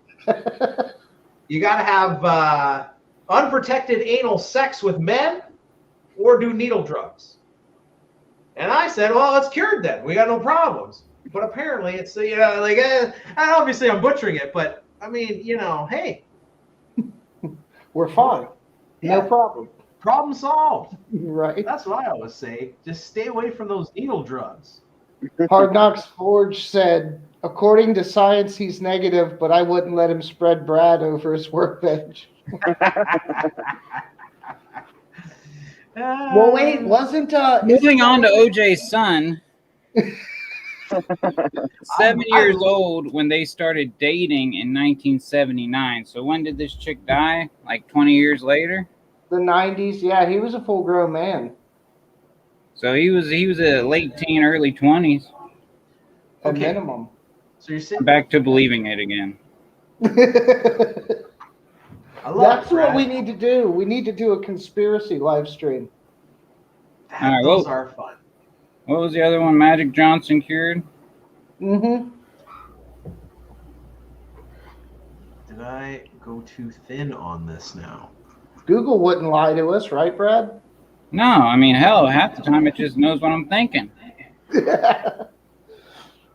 S3: you got to have unprotected anal sex with men, or do needle drugs. And I said, well, it's cured then. We got no problems. But apparently it's, and obviously I'm butchering it, but I mean, hey.
S2: We're fine.
S3: Yeah.
S2: No problem.
S3: Problem solved.
S2: Right.
S3: That's what I always say. Just stay away from those needle drugs.
S2: Hard Knocks Forge said, according to science, he's negative, but I wouldn't let him spread Brad over his workbench. Well, wait, wasn't
S1: moving on to OJ's son? 7 years old when they started dating in 1979. So when did this chick die? Like 20 years later?
S2: The 90s. Yeah, he was a full-grown man.
S1: So he was a late teen, early 20s.
S2: At minimum.
S3: So you're saying
S1: back to believing it again.
S2: That's what we need to do. We need to do a conspiracy live stream.
S1: All right,
S3: those are fun.
S1: What was the other one? Magic Johnson cured?
S2: Mm-hmm.
S3: Did I go too thin on this now?
S2: Google wouldn't lie to us, right, Brad?
S1: No, I mean, hell, half the time it just knows what I'm thinking.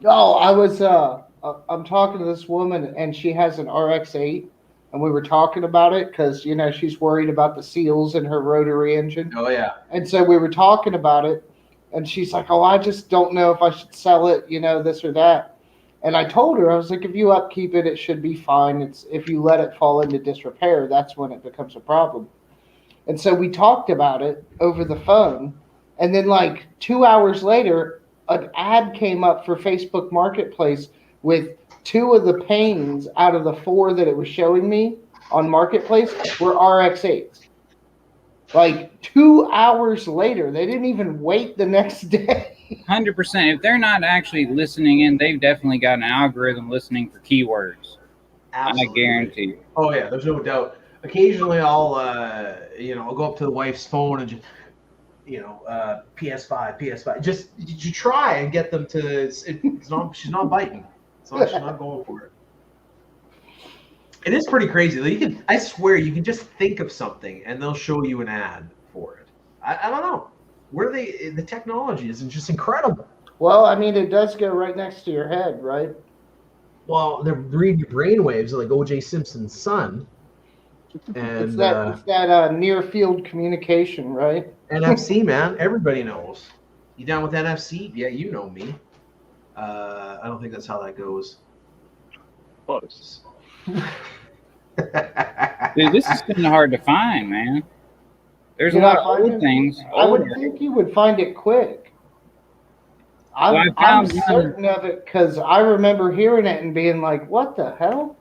S2: No, I'm talking to this woman, and she has an RX-8, and we were talking about it because, she's worried about the seals in her rotary engine.
S3: Oh, yeah.
S2: And so we were talking about it, and she's like, oh, I just don't know if I should sell it, this or that. And I told her, I was like, if you upkeep it, it should be fine. It's if you let it fall into disrepair, that's when it becomes a problem. And so we talked about it over the phone, and then like 2 hours later, an ad came up for Facebook Marketplace with 2 of the panes out of the 4 that it was showing me on Marketplace were RX-8s. Like 2 hours later, they didn't even wait the next day.
S1: 100%. If they're not actually listening in, they've definitely got an algorithm listening for keywords.
S3: Absolutely.
S1: I guarantee you.
S3: Oh yeah, there's no doubt. Occasionally, I'll go up to the wife's phone and just, PS5. Just you try and get them to. She's not biting. So she's not going for it. It is pretty crazy. Like I swear, you can just think of something and they'll show you an ad for it. I don't know. The technology is just incredible.
S2: Well, I mean, it does go right next to your head, right?
S3: Well, they're reading your brainwaves like O.J. Simpson's son. And
S2: it's that near field communication, right?
S3: NFC, man. Everybody knows. You down with NFC? Yeah, you know me. I don't think that's how that goes.
S4: Close.
S1: Dude, this is kind of hard to find, man. There's a lot of old things.
S2: I would think you would find it quick. I'm certain of it because I remember hearing it and being like, what the hell?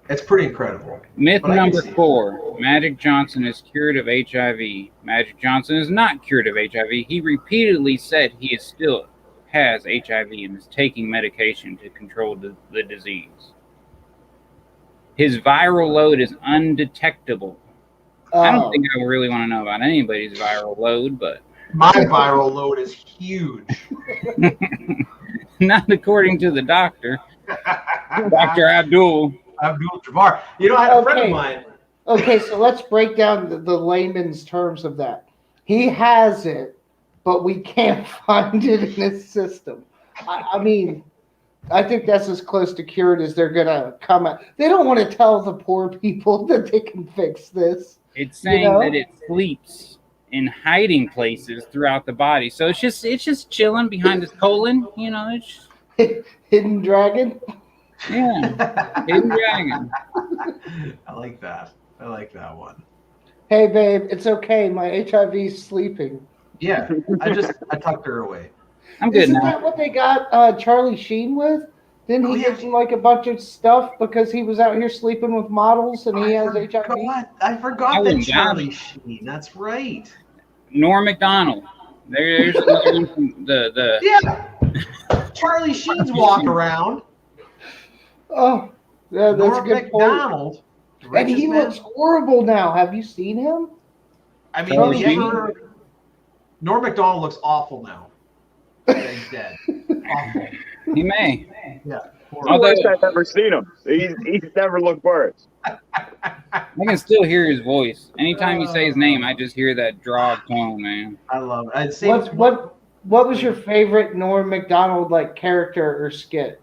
S3: It's pretty incredible.
S1: Myth number 4. Magic Johnson is cured of HIV. Magic Johnson is not cured of HIV. He repeatedly said he still has HIV and is taking medication to control the disease. His viral load is undetectable. I don't think I really want to know about anybody's viral load, but...
S3: My viral load is huge.
S1: Not according to the doctor. Dr. Abdul
S3: Jabbar. I had a friend of mine.
S2: Okay, so let's break down the layman's terms of that. He has it, but we can't find it in his system. I mean, I think that's as close to cured as they're going to come out. They don't want to tell the poor people that they can fix this.
S1: It's saying that it sleeps in hiding places throughout the body. So it's just chilling behind his colon. It's
S2: hidden dragon.
S1: Yeah, hidden dragon.
S3: I like that. I like that one.
S2: Hey, babe, it's okay. My HIV's sleeping.
S3: Yeah, I tucked her away.
S1: I'm good now.
S2: Isn't that what they got Charlie Sheen with? Didn't he give him like a bunch of stuff because he was out here sleeping with models and he has HIV?
S3: I forgot that Charlie Sheen. That's right.
S1: Norm Macdonald. There's another one from the.
S3: Yeah. Charlie Sheen's walking around.
S2: Oh, yeah, that's a
S3: Norm
S2: good point.
S3: Macdonald.
S2: And he
S3: richest man.
S2: looks horrible now. Have you seen him?
S3: I mean,
S1: Charlie
S3: if you ever, Norm Macdonald looks awful now. That he's dead. Awful.
S1: He may.
S3: Yeah.
S4: I wish I've never seen him. He's never looked worse.
S1: I can still hear his voice. Anytime you say his name, I just hear that draw tone, man.
S3: I love it. I'd say
S2: What was your favorite Norm Macdonald like character or skit?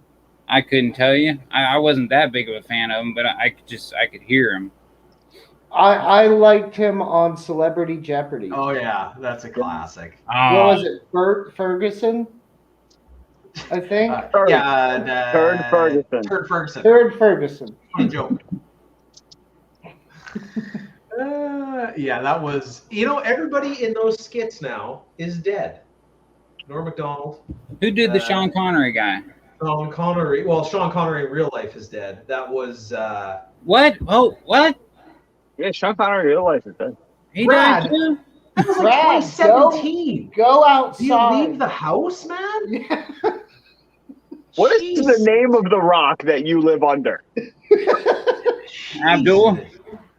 S1: I couldn't tell you. I wasn't that big of a fan of him, but I could hear him.
S2: I liked him on Celebrity Jeopardy.
S3: Oh yeah, that's a classic.
S2: What was it? Bert Ferguson, I think.
S4: Turd Ferguson.
S3: Turd Ferguson.
S2: Third Ferguson.
S3: Funny joke. Yeah, that was. Everybody in those skits now is dead. Norm Macdonald.
S1: Who did the Sean Connery guy?
S3: Sean Connery. Well, Sean Connery in real life is dead. That was.
S1: What? Oh, what?
S4: Yeah, Sean Connery in real life is dead.
S1: He
S3: Brad.
S1: died too?
S3: That was like
S2: Brad,
S3: 2017.
S2: Go outside.
S3: Do you leave the house, man?
S2: Yeah.
S4: What is the name of the rock that you live under?
S1: Abdul?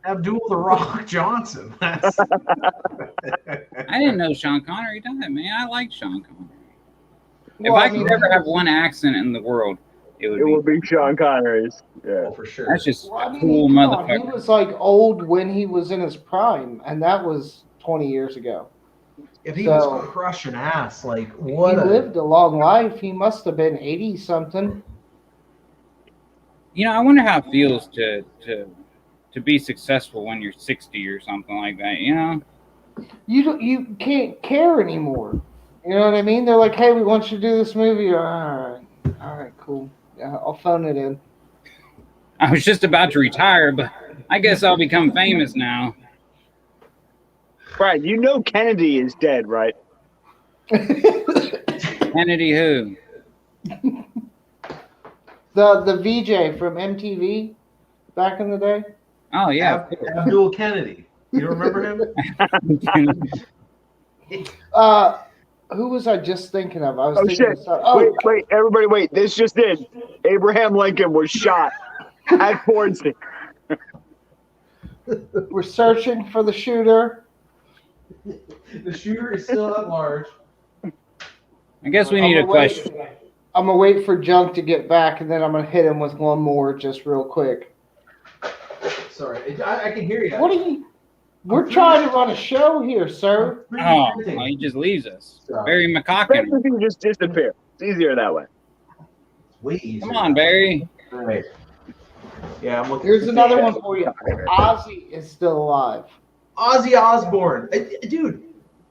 S3: Abdul the Rock Johnson. That's...
S1: I didn't know Sean Connery died, man. I like Sean Connery.
S2: Well,
S1: If I could ever have one accent in the world, it would be
S4: Sean Connery's. Yeah,
S3: for sure.
S1: That's just
S2: Well, I mean,
S1: cool
S2: come on,
S1: motherfucker.
S2: he was like old when he was in his prime, and that was 20 years ago.
S3: If he was crushing ass, like what?
S2: He lived a long life. He must have been 80 something.
S1: I wonder how it feels to be successful when you're 60 or something like that.
S2: You can't care anymore. You know what I mean? They're like, hey, we want you to do this movie. All right, cool. Yeah, I'll phone it in.
S1: I was just about to retire, but I guess I'll become famous now.
S4: Brian, Kennedy is dead, right?
S1: Kennedy who?
S2: The VJ from MTV back in the day.
S1: Oh, yeah.
S3: Abdul Kennedy. You don't remember him?
S2: Who was I just thinking of? I was thinking
S4: shit. Wait, everybody wait. This just in. Abraham Lincoln was shot at Ford's.
S2: We're searching for the shooter.
S3: The shooter is still at large.
S1: I guess we need a question.
S2: I'm going to wait for Junk to get back, and then I'm going to hit him with one more just real quick.
S3: Sorry, I can hear you.
S2: What are you... We're trying to run a show here, sir.
S1: Oh, well, he just leaves us. Barry McCocken.
S4: Everything just disappear. It's easier that way.
S3: Way easier.
S1: Come on, Barry.
S3: Right. Yeah, I'm looking.
S2: Here's another one for you. Ozzy is still alive.
S3: Ozzy Osbourne. Dude,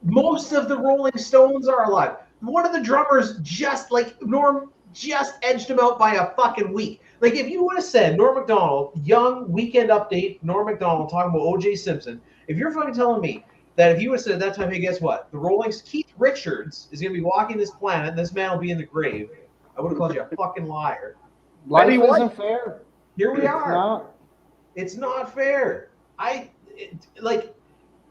S3: most of the Rolling Stones are alive. One of the drummers Norm just edged him out by a fucking week. Like, if you would have said Norm Macdonald, young Weekend Update, Norm Macdonald talking about O.J. Simpson, if you're fucking telling me that if you would have said at that time, hey, guess what? The Keith Richards is going to be walking this planet and this man will be in the grave, I would have called you a fucking liar.
S2: Life isn't fair.
S3: Here we are.
S2: Not.
S3: It's not fair. I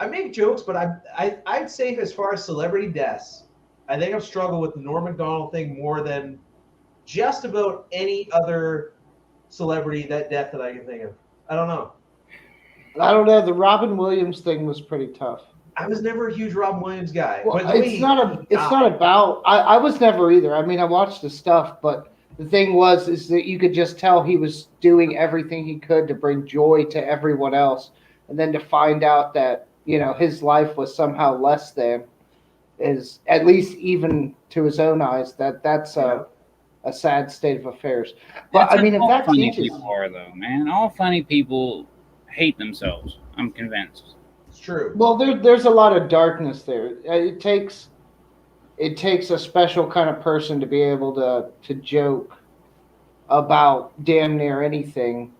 S3: make jokes, but I'd say as far as celebrity deaths, I think I've struggled with the Norm Macdonald thing more than just about any other celebrity death that I can think of. I don't know.
S2: I don't know. The Robin Williams thing was pretty tough.
S3: I was never a huge Robin Williams guy.
S2: Well, it's not about. I was never either. I mean, I watched the stuff, but the thing is that you could just tell he was doing everything he could to bring joy to everyone else, and then to find out that his life was somehow less than, is at least even to his own eyes that's a sad state of affairs. But
S1: That's
S2: I mean, if
S1: all
S2: that
S1: funny
S2: teaches,
S1: people are though, man. All funny people hate themselves. I'm convinced.
S3: It's true.
S2: well, there's a lot of darkness there. It takes a special kind of person to be able to joke about damn near anything.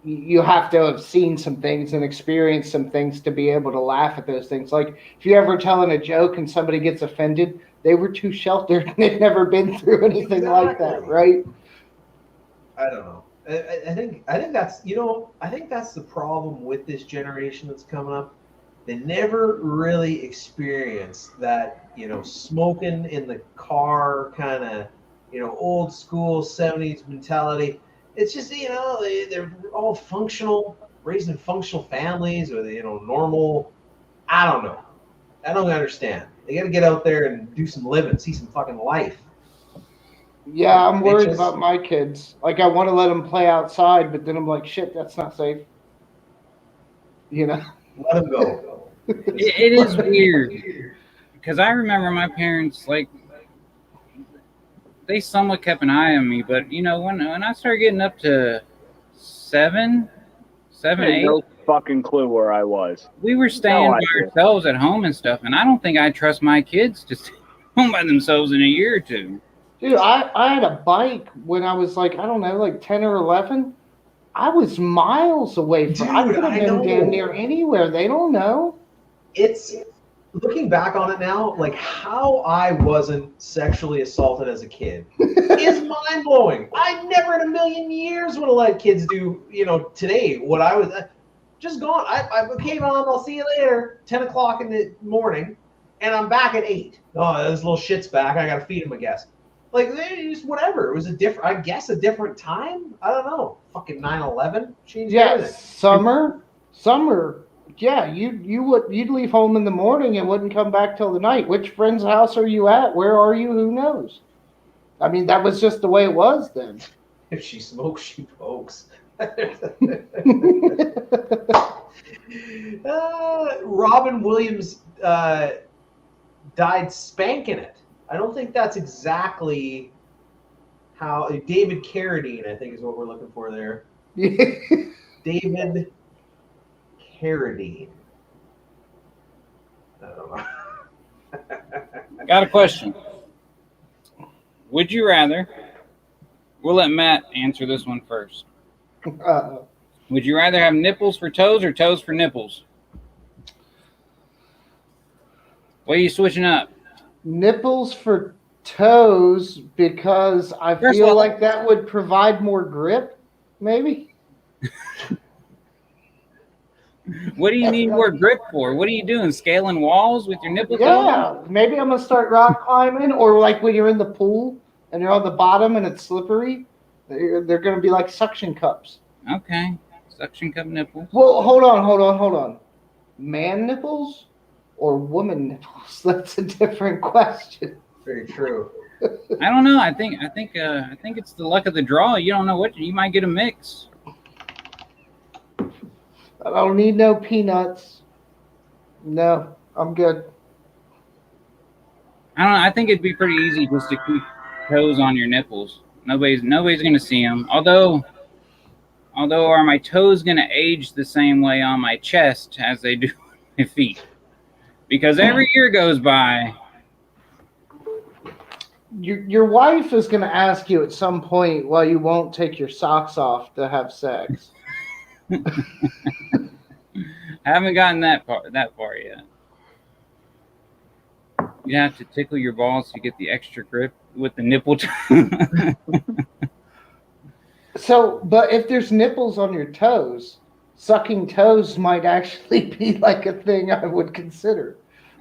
S2: You have to have seen some things and experienced some things to be able to laugh at those things. Like if you're ever telling a joke and somebody gets offended, they were too sheltered and they've never been through anything like that, right?
S3: I don't know. I think that's I think that's the problem with this generation that's coming up. they never really experience that, smoking in the car kind of, old school 70s mentality. It's just, they're all functional, raised in functional families or, normal. I don't know. I don't understand. They got to get out there and do some living, see some fucking life.
S2: Yeah, I'm worried about my kids. Like, I want to let them play outside, but then I'm like, shit, that's not safe.
S3: Let them go.
S1: It is weird because I remember my parents, like, they somewhat kept an eye on me, but when I started getting up to 7, 8,
S4: no fucking clue where I was.
S1: We were staying by ourselves at home and stuff, and I don't think I trust my kids to stay home by themselves in a year or two.
S2: Dude, I had a bike when I was like, I don't know, like 10 or 11. I was miles away from. I could have been damn near anywhere. They don't know.
S3: It's looking back on it now, like how I wasn't sexually assaulted as a kid is mind blowing. I never in a million years would have let kids do, today what I was just gone. I came on. I'll see you later. 10 o'clock in the morning, and I'm back at 8. Oh, this little shit's back. I gotta feed him, I guess. Like, just whatever. It was a different time. I don't know. Fucking 9/11 changed everything.
S2: Summer. Yeah, you'd leave home in the morning and wouldn't come back till the night. Which friend's house are you at? Where are you? Who knows? I mean, that was just the way it was then.
S3: If she smokes, she pokes. Robin Williams died spanking it. I don't think that's exactly how. David Carradine, I think, is what we're looking for there. David Carradine. I don't know.
S1: Got a question. Would you rather? We'll let Matt answer this one first. Would you rather have nipples for toes or toes for nipples? What are you switching up?
S2: Nipples for toes because I feel like that would provide more grip, maybe.
S1: What do you need more grip for? What are you doing? Scaling walls with your nipples?
S2: Yeah, maybe I'm gonna start rock climbing, or like when you're in the pool and you're on the bottom and it's slippery, they're gonna be like suction cups.
S1: Okay, suction cup nipples.
S2: Well, hold on. Man nipples or woman nipples? That's a different question.
S3: Very true.
S1: I don't know. I think it's the luck of the draw. You don't know what you might get a mix.
S2: I don't need no peanuts. No, I'm good.
S1: I don't know. I think it'd be pretty easy just to keep toes on your nipples. Nobody's gonna see them. Although are my toes gonna age the same way on my chest as they do on my feet? Because every year goes by.
S2: Your wife is going to ask you at some point why you won't take your socks off to have sex.
S1: I haven't gotten that far yet. You have to tickle your balls to get the extra grip with the nipple.
S2: So, but if there's nipples on your toes, sucking toes might actually be like a thing I would consider.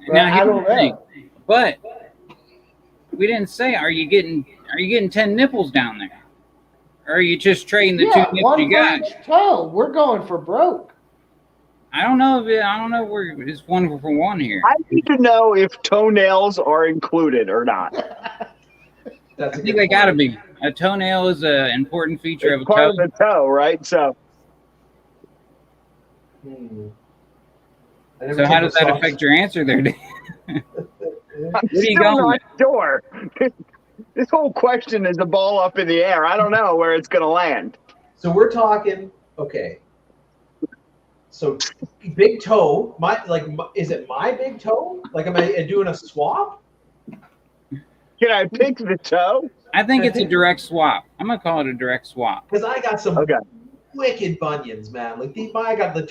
S1: Now, I don't know. But we didn't say, are you getting 10 nipples down there? Or are you just trading the 2 nipples you got?
S2: Each toe. We're going for broke.
S1: I don't know if it's 1 for 1 here.
S4: I need to know if toenails are included or not.
S1: I think they got to be. A toenail is an important feature of a toe.
S4: Part of the toe, right? So
S1: So how does that affect your answer there, Dan?
S4: I'm still not sure. This whole question is a ball up in the air. I don't know where it's going to land.
S3: So we're talking, okay. So big toe, is it my big toe? Like, am I doing a swap?
S4: Can I pick the toe?
S1: I think it's a direct swap. I'm gonna call it a direct swap.
S3: Because I got some wicked bunions, man. Like I got the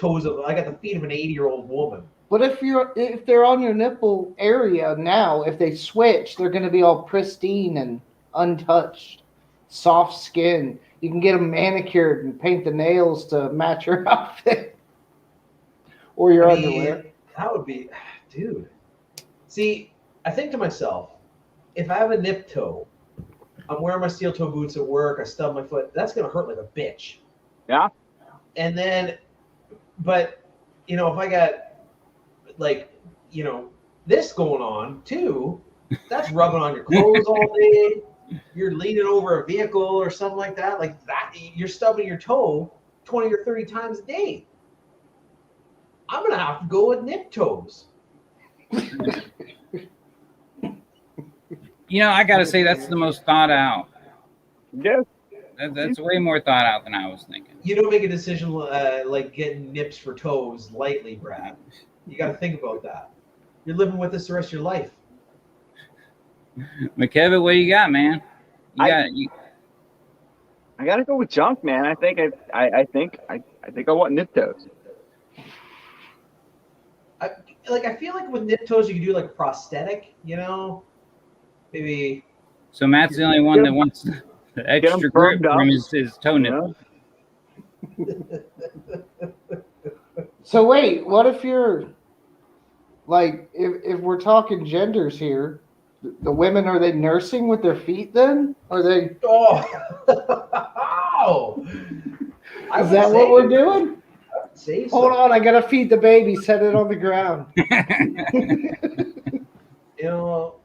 S3: feet of an 80-year-old woman.
S2: But if they're on your nipple area now, if they switch, they're going to be all pristine and untouched, soft skin. You can get them manicured and paint the nails to match your outfit or your underwear.
S3: That would be, dude. See, I think to myself, if I have a nip toe, I'm wearing my steel toe boots at work, I stub my foot, that's going to hurt like a bitch.
S4: Yeah.
S3: And then, but, if I got, like, this going on too, that's rubbing on your clothes all day. You're leaning over a vehicle or something like that. Like that, you're stubbing your toe 20 or 30 times a day. I'm going to have to go with nip toes.
S1: I got to say, that's the most thought out.
S4: Yeah.
S1: That's way more thought out than I was thinking.
S3: You don't make a decision like getting nips for toes lightly, Brad. You got to think about that. You're living with this the rest of your life.
S1: McKevin, what you got, man?
S4: I gotta go with junk, man. I think I want nip toes.
S3: I feel like with nip toes you can do like a prosthetic, maybe.
S1: So Matt's the only one that wants the extra grip from his toe nipple.
S2: So wait, what if you're like, if we're talking genders here, the women, are they nursing with their feet then? Are they?
S3: Oh,
S2: is that what we're doing?
S3: Say so.
S2: Hold on, I gotta feed the baby. Set it on the ground.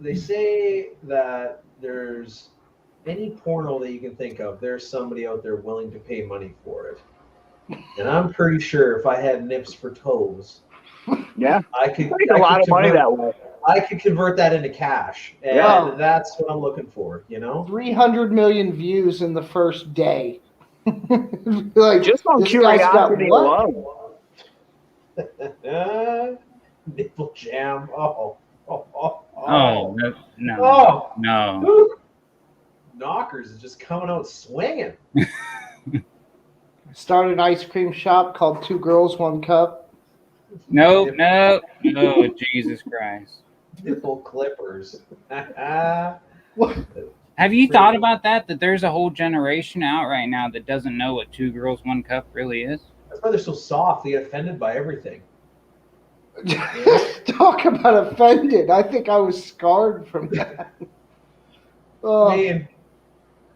S3: They say that there's any porno that you can think of, there's somebody out there willing to pay money for it. And I'm pretty sure if I had nips for toes,
S4: yeah,
S3: I could
S4: make a lot of money that way.
S3: I could convert that into cash, and that's what I'm looking for.
S2: 300 million views in the first day. Like,
S4: just on curiosity alone.
S3: Nipple jam.
S1: No.
S3: Knockers is just coming out swinging.
S2: Started an ice cream shop called Two Girls, One Cup.
S1: No, Jesus Christ.
S3: Nipple clippers.
S2: What?
S1: Have you thought about that there's a whole generation out right now that doesn't know what Two Girls, One Cup really is?
S3: That's why they're so soft. They get offended by everything.
S2: Talk about offended. I think I was scarred from that.
S3: I mean,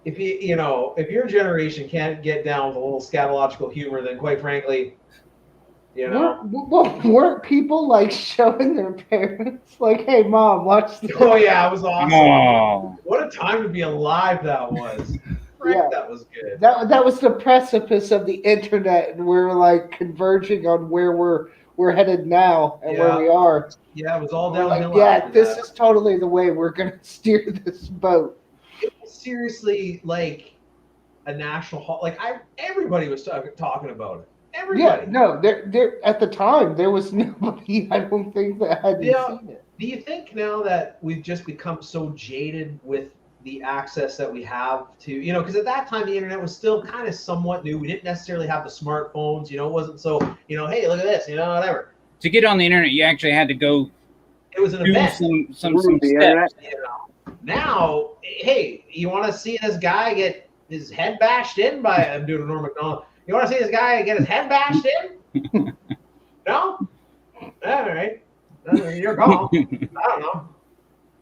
S3: if your generation can't get down with a little scatological humor, then quite frankly,
S2: weren't people like showing their parents like, "Hey, mom, watch this"?
S3: Oh yeah, it was awesome.
S1: Oh.
S3: What a time to be alive that was.
S2: Yeah.
S3: That was good.
S2: That was the precipice of the internet, and we're like converging on where we're headed now and where we are.
S3: Yeah, it was all
S2: We're
S3: downhill.
S2: like, this is totally the way we're gonna steer this boat.
S3: It was seriously like a national everybody was talking about it. Everybody.
S2: Yeah, no, there at the time there was nobody, I don't think, that hadn't seen it.
S3: Do you think now that we've just become so jaded with the access that we have to, because at that time the internet was still kind of somewhat new. We didn't necessarily have the smartphones, it wasn't so, hey, look at this, whatever.
S1: To get on the internet, you actually had to go.
S3: It was an event.
S1: Some steps.
S3: Now, hey, you want to see this guy get his head bashed in by, I'm doing a Norm Macdonald. You want to see this guy get his head bashed in? No? All right. You're gone. I don't know.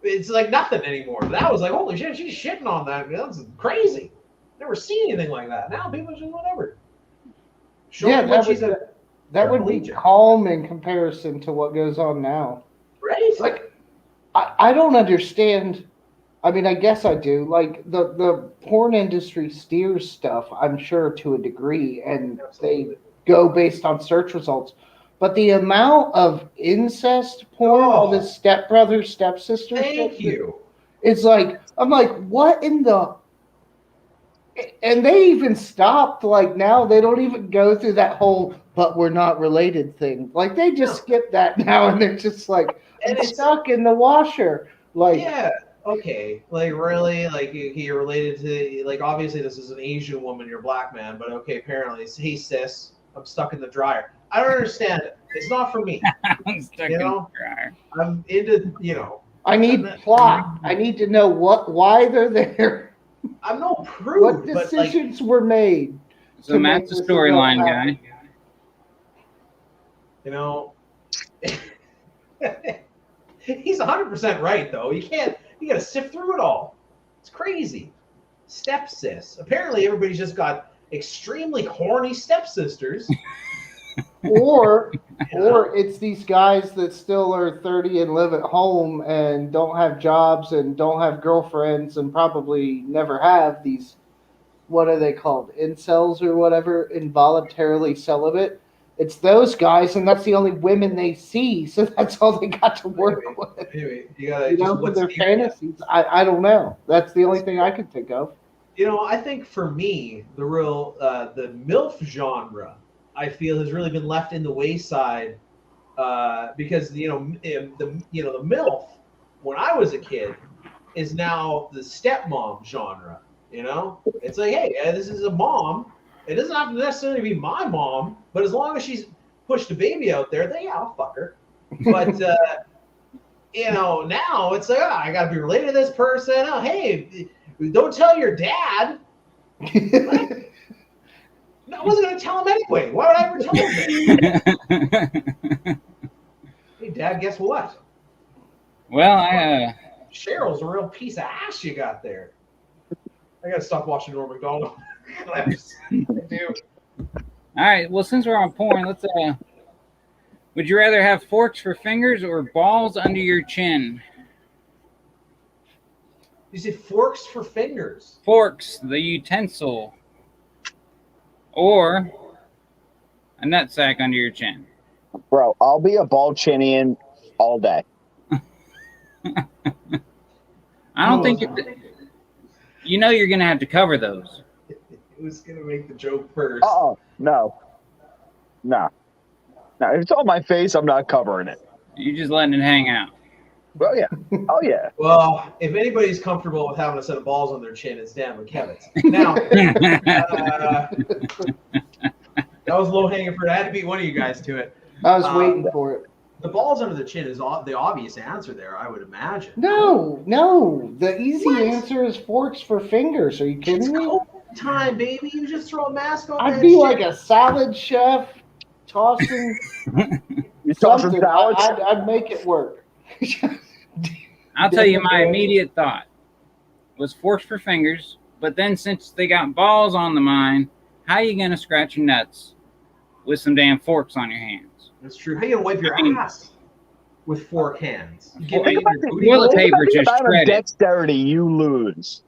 S3: It's like nothing anymore. That was like, holy shit, she's shitting on that. That's crazy. Never seen anything like that. Now people just whatever.
S2: That would be calm in comparison to what goes on now.
S3: Right?
S2: Like, I don't understand. I mean, I guess I do. Like, the porn industry steers stuff, I'm sure, to a degree, and they go based on search results. But the amount of incest porn, all this stepbrother, stepsister
S3: Thank you.
S2: It's like, I'm like, what in the... And they even stopped, like, now they don't even go through that whole, but we're not related thing. Like, they just skip that now, and they're just like, it's stuck in the washer. Like,
S3: yeah. Okay, like really, like you're related to, like, obviously this is an Asian woman, you're a black man, but okay, apparently, hey sis, I'm stuck in the dryer. I don't understand it. It's not for me.
S1: I'm stuck in the dryer.
S3: I'm into,
S2: I need plot. I need to know why they're there.
S3: I'm no prude.
S2: What decisions were made?
S1: So Matt's a storyline guy.
S3: He's 100% right, though. You got to sift through it all. It's crazy. Stepsis. Apparently, everybody's just got extremely horny stepsisters.
S2: Or it's these guys that still are 30 and live at home and don't have jobs and don't have girlfriends and probably never have these, what are they called, incels or whatever, involuntarily celibate. It's those guys, and that's the only women they see, so that's all they got to work with.
S3: Anyway, you gotta
S2: for their fantasies. I don't know. That's the only thing I can think of.
S3: I think for me, the real the MILF genre, I feel, has really been left in the wayside because the MILF when I was a kid is now the stepmom genre. It's like, hey, this is a mom. It doesn't have to necessarily be my mom, but as long as she's pushed a baby out there, then yeah, I'll fuck her. But now it's like, I gotta be related to this person. Oh, hey, don't tell your dad. No, I wasn't gonna tell him anyway. Why would I ever tell him that? Hey, Dad, guess what?
S1: Well,
S3: Cheryl's a real piece of ass you got there. I gotta stop watching Norm Macdonald. I do.
S1: all right. Well, since we're on porn, let's. Would you rather have forks for fingers or balls under your chin?
S3: You say forks for fingers.
S1: Forks, the utensil, or a nutsack under your chin.
S4: Bro, I'll be a ball chinian all day.
S1: I don't think you're gonna have to cover those.
S3: Who's gonna make the joke first?
S4: No. If it's on my face, I'm not covering it.
S1: You're just letting it hang out.
S4: Well, yeah. Oh, yeah.
S3: Well, if anybody's comfortable with having a set of balls on their chin, it's Dan McKevitt's. Now, that was low hanging fruit. I had to beat one of you guys to it.
S2: I was waiting for it.
S3: The balls under the chin is the obvious answer there, I would imagine.
S2: No. The easy answer is forks for fingers. Are you kidding me?
S3: Time, baby. You just throw a mask on.
S2: I'd be like a salad chef tossing something. I'd make it work.
S1: I'll tell you my immediate thought was forks for fingers, but then since they got balls on the mind, how are you going to scratch your nuts with some damn forks on your hands?
S3: That's true. How are you going to wipe your ass with fork hands?
S1: Toilet paper just shredded.
S4: Dexterity you lose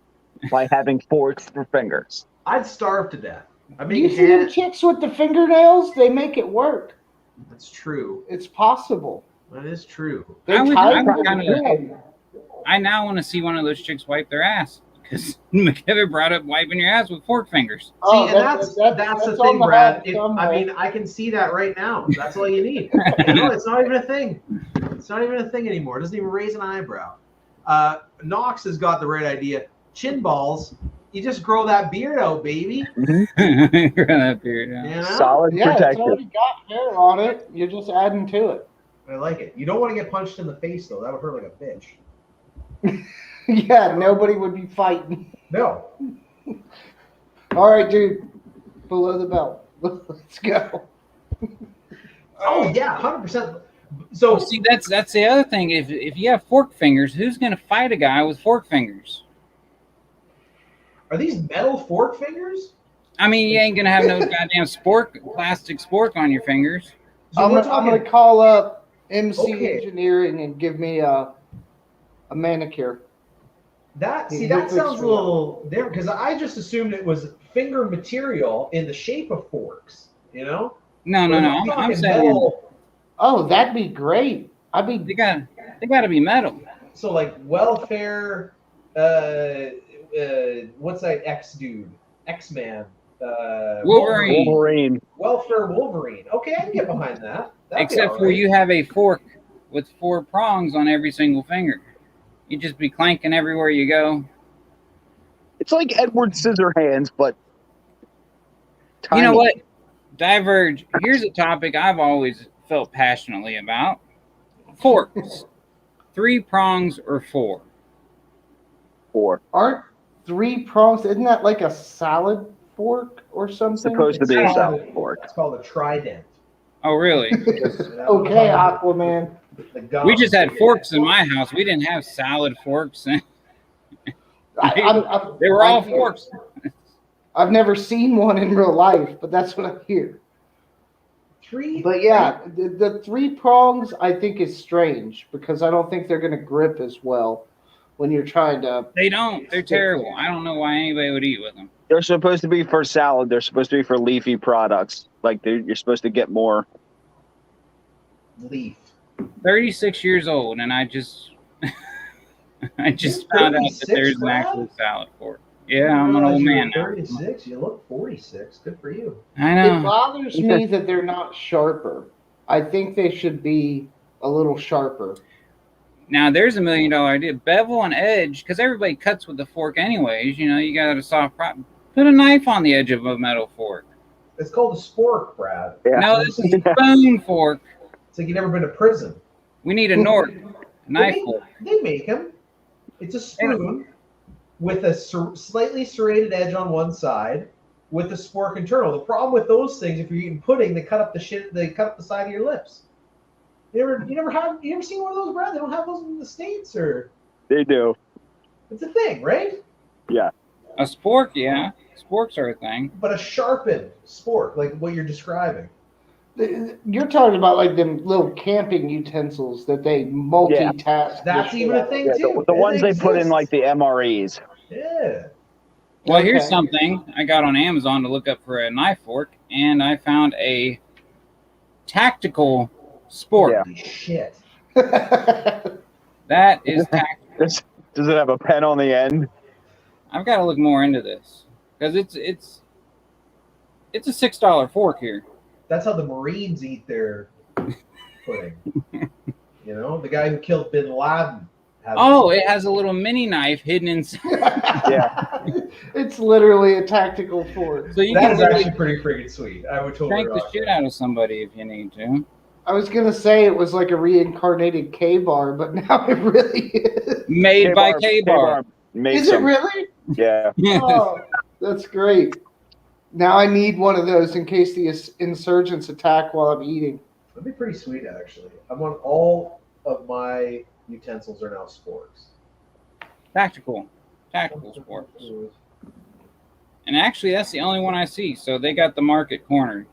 S4: by having forks for fingers.
S3: I'd starve to death.
S2: You see them chicks with the fingernails? They make it work.
S3: That's true.
S2: It's possible.
S3: That is true.
S1: I now want to see one of those chicks wipe their ass because McKevitt brought up wiping your ass with fork fingers.
S3: See, and that's the thing, Brad. I can see that right now. That's all you need. It's not even a thing. It's not even a thing anymore. It doesn't even raise an eyebrow. Knox has got the right idea. Chin balls. You just grow that beard out, baby.
S1: Grow that beard out.
S4: Solid protector.
S2: It's already got hair on it. You're just adding to it.
S3: I like it. You don't want to get punched in the face, though. That would hurt like a bitch.
S2: Yeah, nobody would be fighting.
S3: No.
S2: All right, dude. Below the belt. Let's go.
S3: Oh, yeah, 100%. So
S1: see, that's the other thing. If you have fork fingers, who's going to fight a guy with fork fingers?
S3: Are these metal fork fingers?
S1: I mean, you ain't going to have no goddamn plastic spork on your fingers.
S2: So I'm gonna call up MC Engineering and give me a manicure.
S3: That sounds a little different because I just assumed it was finger material in the shape of forks. No.
S1: I'm saying
S3: metal.
S2: Oh, that'd be great.
S1: They got to be metal.
S3: So like welfare. What's that X dude? X-Man.
S1: Wolverine.
S3: Welfare Wolverine. Okay, I can get behind that.
S1: Except for you have a fork with 4 prongs on every single finger. You just be clanking everywhere you go.
S4: It's like Edward Scissorhands, but tiny.
S1: You know what? Diverge. Here's a topic I've always felt passionately about. Forks. 3 prongs or 4?
S4: 4.
S2: Aren't 3 prongs? Isn't that like a salad fork or something?
S4: It's supposed to be a salad fork.
S3: It's called a trident.
S1: Oh, really?
S2: Okay, Aquaman.
S1: We just had forks in my house. We didn't have salad forks. They were all forks.
S2: I've never seen one in real life, but that's what I hear. But yeah, the 3 prongs I think is strange because I don't think they're going to grip as well when you're trying to.
S1: They don't. They're terrible. I don't know why anybody would eat with them.
S4: They're supposed to be for salad. They're supposed to be for leafy products. Like you're supposed to get more
S3: leaf.
S1: 36 years old, and I just found out that there's an actual salad fork. Yeah, I'm an old man now.
S3: 36. You look 46. Good for you.
S1: I know.
S2: It bothers me that they're not sharper. I think they should be a little sharper.
S1: Now, there's $1 million idea. Bevel and edge, because everybody cuts with the fork anyways. You know, you got a soft prop. Put a knife on the edge of a metal fork.
S3: It's called a spork, Brad.
S1: Yeah. No, this is a spoon fork.
S3: It's like you've never been to prison.
S1: We need a North knife fork.
S3: They make them. It's a spoon with a slightly serrated edge on one side with a spork internal. The problem with those things, if you're eating pudding, they cut up the side of your lips. You ever seen one of those, Brad? They don't have those in the States, or
S4: they do.
S3: It's a thing, right?
S4: Yeah.
S1: A spork, yeah. Sporks are a thing.
S3: But a sharpened spork, like what you're describing.
S2: You're talking about like them little camping utensils that they multitask.
S3: Yeah. That's even a thing too.
S4: The ones they put in like the MREs.
S3: Yeah.
S1: Well, here's something I got on Amazon to look up for a knife fork, and I found a tactical spork.
S3: Yeah. Shit.
S1: That is tactical.
S4: Does it have a pen on the end?
S1: I've got to look more into this because it's a $6 fork here.
S3: That's how the Marines eat their pudding. You know, the guy who killed Bin Laden.
S1: It has a little mini knife hidden inside.
S4: Yeah,
S2: it's literally a tactical fork.
S3: So that's actually pretty freaking sweet. I would totally
S1: crank the shit out of somebody if you need to.
S2: I was gonna say it was like a reincarnated K-bar, but now it really is.
S1: Made by K-bar.
S2: Is it really?
S4: Yeah.
S2: Oh, that's great. Now I need one of those in case the insurgents attack while I'm eating.
S3: That'd be pretty sweet, actually. I want all of my utensils are now sporks.
S1: Tactical sporks. And actually, that's the only one I see. So they got the market cornered.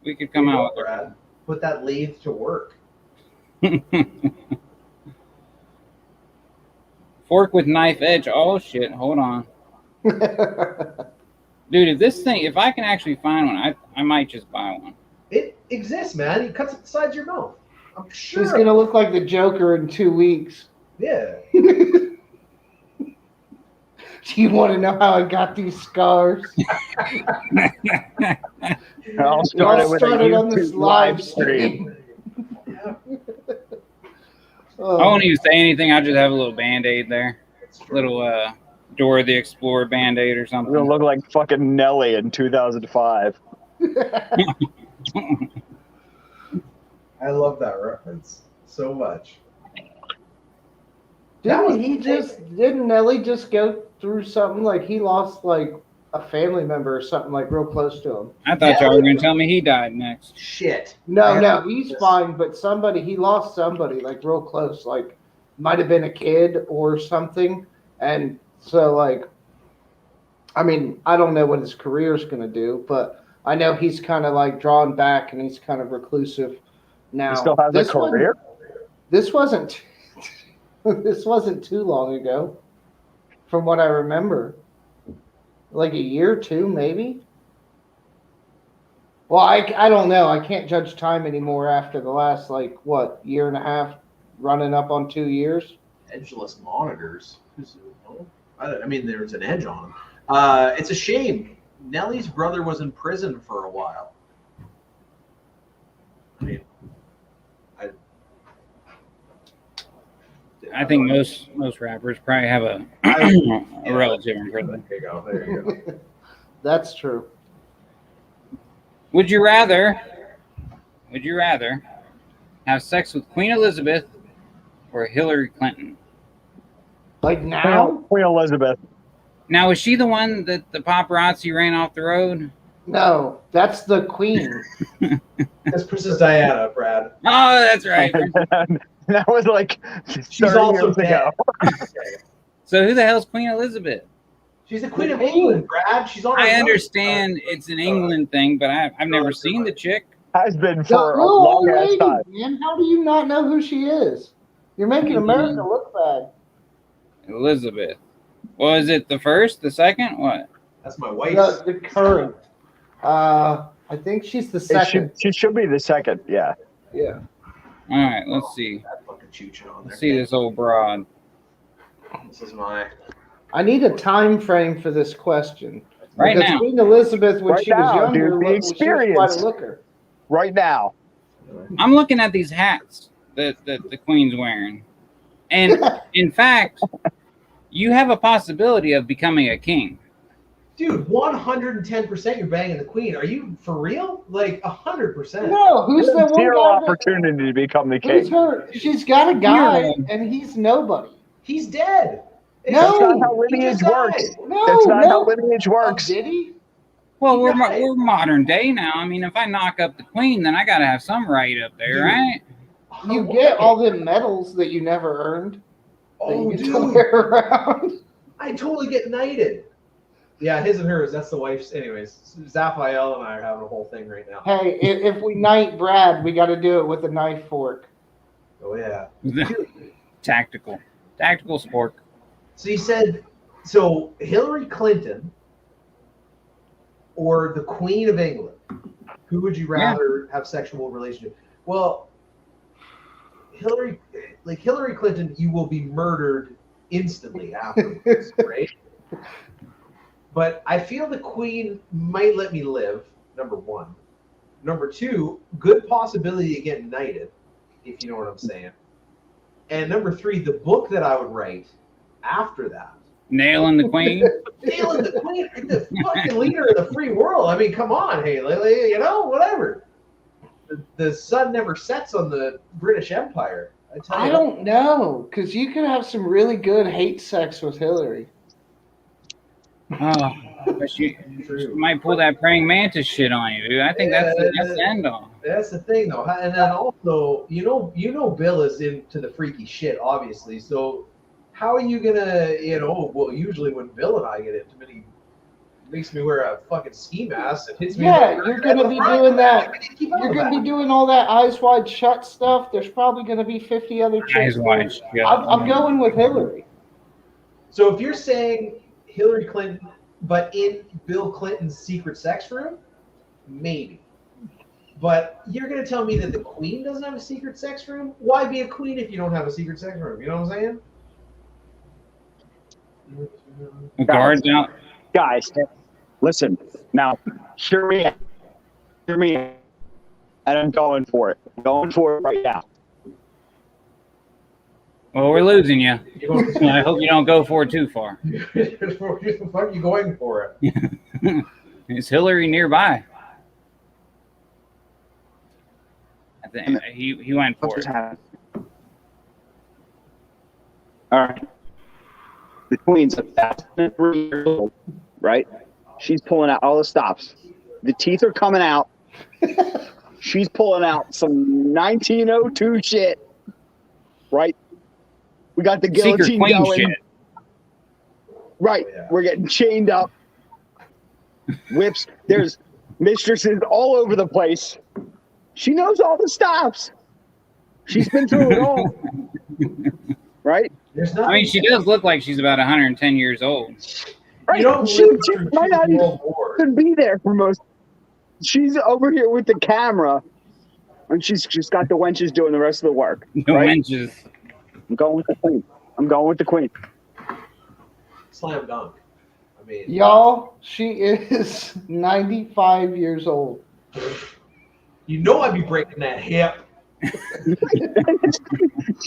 S1: We could come out with
S3: that. Put that lathe to work.
S1: Fork with knife edge. Oh shit! Hold on. Dude, if I can actually find one, I might just buy one.
S3: It exists, man. It cuts at the sides of your mouth. I'm sure.
S2: He's going to look like the Joker in 2 weeks.
S3: Yeah.
S2: Do you want to know how I got these scars?
S4: I'll start it
S2: on this live stream.
S1: I won't even say anything. I'll just have a little Band-Aid there. Little Dora the Explorer Band-Aid or something.
S4: You're going to look like fucking Nelly in 2005.
S3: I love that reference so much.
S2: Didn't Nelly just go through something like he lost like a family member or something like real close to him?
S1: I thought y'all were going to tell me he died next.
S3: Shit.
S2: No, he's fine, but he lost somebody like real close, like might have been a kid or something. And so like, I mean, I don't know what his career is going to do, but I know he's kind of like drawn back and he's kind of reclusive now.
S4: He still has a career?
S2: This wasn't too long ago, from what I remember. Like a year or two, maybe. Well, I don't know. I can't judge time anymore after the last year and a half, running up on 2 years.
S3: Edgeless monitors. I mean, there's an edge on them. It's a shame. Nelly's brother was in prison for a while. I mean,
S1: I think most rappers probably have a relative in prison.
S3: There you go.
S2: That's true.
S1: Would you rather have sex with Queen Elizabeth or Hillary Clinton?
S2: Like now?
S4: Queen Elizabeth.
S1: Now, was she the one that the paparazzi ran off the road?
S2: No, that's the queen.
S3: That's Princess Diana, Brad.
S1: Oh, that's right.
S4: That was like 30
S3: She's also
S4: years
S3: dead.
S4: ago.
S1: So who the hell's Queen Elizabeth?
S3: She's the Queen of England, Brad. She's on.
S1: I understand it's an England thing, but I've never seen the chick.
S4: Has been
S2: The
S4: for a
S2: little old
S4: long ass
S2: lady,
S4: time.
S2: man. How do you not know who she is? You're making America look bad.
S1: Elizabeth. Well, is it the first, the second? What?
S3: That's my wife's.
S2: The current. I think she's the second.
S4: She should be the second. Yeah.
S2: Yeah.
S1: All right, let's see.
S3: That fucking choo-choo on there.
S1: Let's see this old broad.
S3: This is my.
S2: I need a time frame for this question.
S1: Right
S2: Because
S1: now.
S2: Queen Elizabeth, when
S4: Right
S2: she was
S4: now,
S2: younger,
S4: dude, the
S2: she was
S4: experience.
S2: quite a looker.
S4: Right now.
S1: I'm looking at these hats that the Queen's wearing. And in fact, you have a possibility of becoming a king.
S3: Dude, 110% you're banging the Queen. Are you for real? Like 100%.
S2: No, who's the one
S4: Zero
S2: guy
S4: opportunity to become the
S2: who's
S4: king.
S2: her? She's got a guy,
S1: Zero.
S2: and he's nobody.
S3: He's dead.
S2: No,
S4: That's not how
S3: he
S4: lineage
S3: just
S4: works.
S3: died.
S2: No,
S4: That's not
S2: no.
S4: how lineage works.
S2: Did he?
S1: Well,
S3: He
S1: we're
S3: died.
S1: we're modern day now. I mean, if I knock up the Queen, then I got to have some right up there,
S3: Dude.
S1: right?
S2: You get all the medals that you never earned that
S3: Oh,
S2: you get to
S3: dude.
S2: wear around.
S3: I totally get knighted. Yeah, his and hers. That's the wife's. Anyways, Zaphael and I are having a whole thing right now.
S2: Hey, if we knight Brad, we got to do it with a knife fork.
S3: Oh, yeah.
S1: Tactical sport.
S3: So you said, so Hillary Clinton or the Queen of England, who would you rather have sexual relationship? Well, Hillary Clinton, you will be murdered instantly afterwards, right? But I feel the Queen might let me live, number one. Number two, good possibility of getting knighted, if you know what I'm saying. And number three, the book that I would write after that.
S1: Nailing the Queen.
S3: Nailing the Queen, the fucking leader of the free world. I mean, come on, hey, you know, whatever. The sun never sets on the British Empire. I tell you.
S2: I don't know, because you could have some really good hate sex with Hillary.
S1: Oh, but she might pull that praying mantis shit on you, dude. I think that's the end all.
S3: That's the thing, though, and then also, you know, Bill is into the freaky shit, obviously. So, how are you gonna, well, usually when Bill and I get intimate, he makes me wear a fucking ski mask and hits me.
S2: Yeah, you're gonna be doing that.
S3: Keep up
S2: You're
S3: with
S2: going to
S3: that.
S2: be doing all that eyes wide shut stuff. There's probably going to be 50 other chicks.
S1: Eyes wide
S2: there.
S1: shut.
S2: I'm going with Hillary.
S3: So if you're saying Hillary Clinton, but in Bill Clinton's secret sex room, maybe. But you're going to tell me that the Queen doesn't have a secret sex room? Why be a queen if you don't have a secret sex room? You know what I'm saying?
S1: Guards out.
S4: Guys, listen. Now, hear me out. Hear me out. And I'm going for it. I'm going for it right now.
S1: Well, we're losing you.
S3: You're going
S1: I hope you don't go for it too far.
S3: What the fuck are you going for it?
S1: Is Hillary nearby? I think he went for it.
S4: All right. The Queen's 1,003 years old, right? She's pulling out all the stops. The teeth are coming out. She's pulling out some 1902 shit, right? We got the
S1: Secret
S4: guillotine
S1: Queen
S4: going.
S1: shit.
S4: Right.
S3: Yeah.
S4: We're getting chained up. Whips. There's mistresses all over the place. She knows all the stops. She's been through it all. Right?
S3: There's
S1: I mean, she does look like she's about 110 years old.
S4: Right.
S3: You don't
S4: She
S3: live through
S4: might not
S3: two
S4: even
S3: World Wars.
S4: be there for most. She's over here with the camera, and she's just got the wenches doing the rest of the work.
S1: No
S4: right?
S1: inches.
S4: I'm going with the Queen. I'm going with the Queen.
S3: Slam dunk. I mean,
S2: Y'all, she is 95 years old.
S3: you know I'd be breaking that hip.